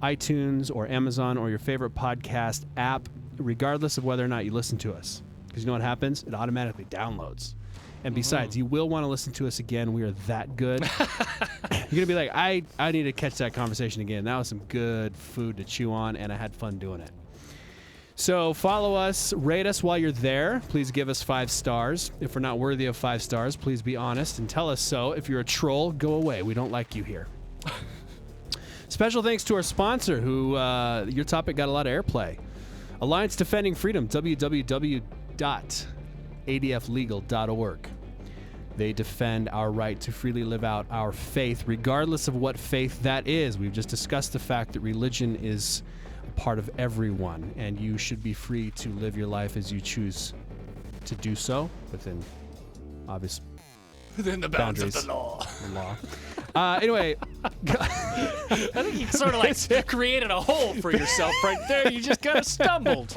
iTunes or Amazon or your favorite podcast app, regardless of whether or not you listen to us. Because you know what happens? It automatically downloads. And besides, you will want to listen to us again. We are that good. You're going to be like, I need to catch that conversation again. That was some good food to chew on, and I had fun doing it. So follow us, rate us while you're there. Please give us 5 stars. If we're not worthy of 5 stars, please be honest and tell us so. If you're a troll, go away. We don't like you here. Special thanks to our sponsor, who your topic got a lot of airplay. Alliance Defending Freedom, www.adflegal.org. They defend our right to freely live out our faith, regardless of what faith that is. We've just discussed the fact that religion is a part of everyone, and you should be free to live your life as you choose to do so within obvious Within the bounds of the law. Anyway, I think you sort of like created a hole for yourself right there. You just kind of stumbled.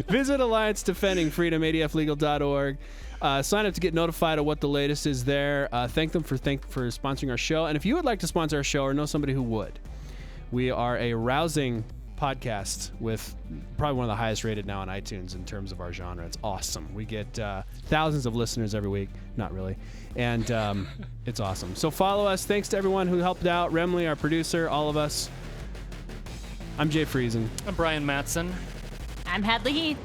visit Alliance Defending Freedom, adflegal.org. Sign up to get notified of what the latest is there. Thank them for sponsoring our show. And if you would like to sponsor our show or know somebody who would, we are a rousing podcast with probably one of the highest rated now on iTunes in terms of our genre. It's awesome. We get thousands of listeners every week. Not really. And it's awesome. So follow us. Thanks to everyone who helped out. Remley, our producer, all of us. I'm Jay Friesen. I'm Brian Mattson. I'm Hadley Heath.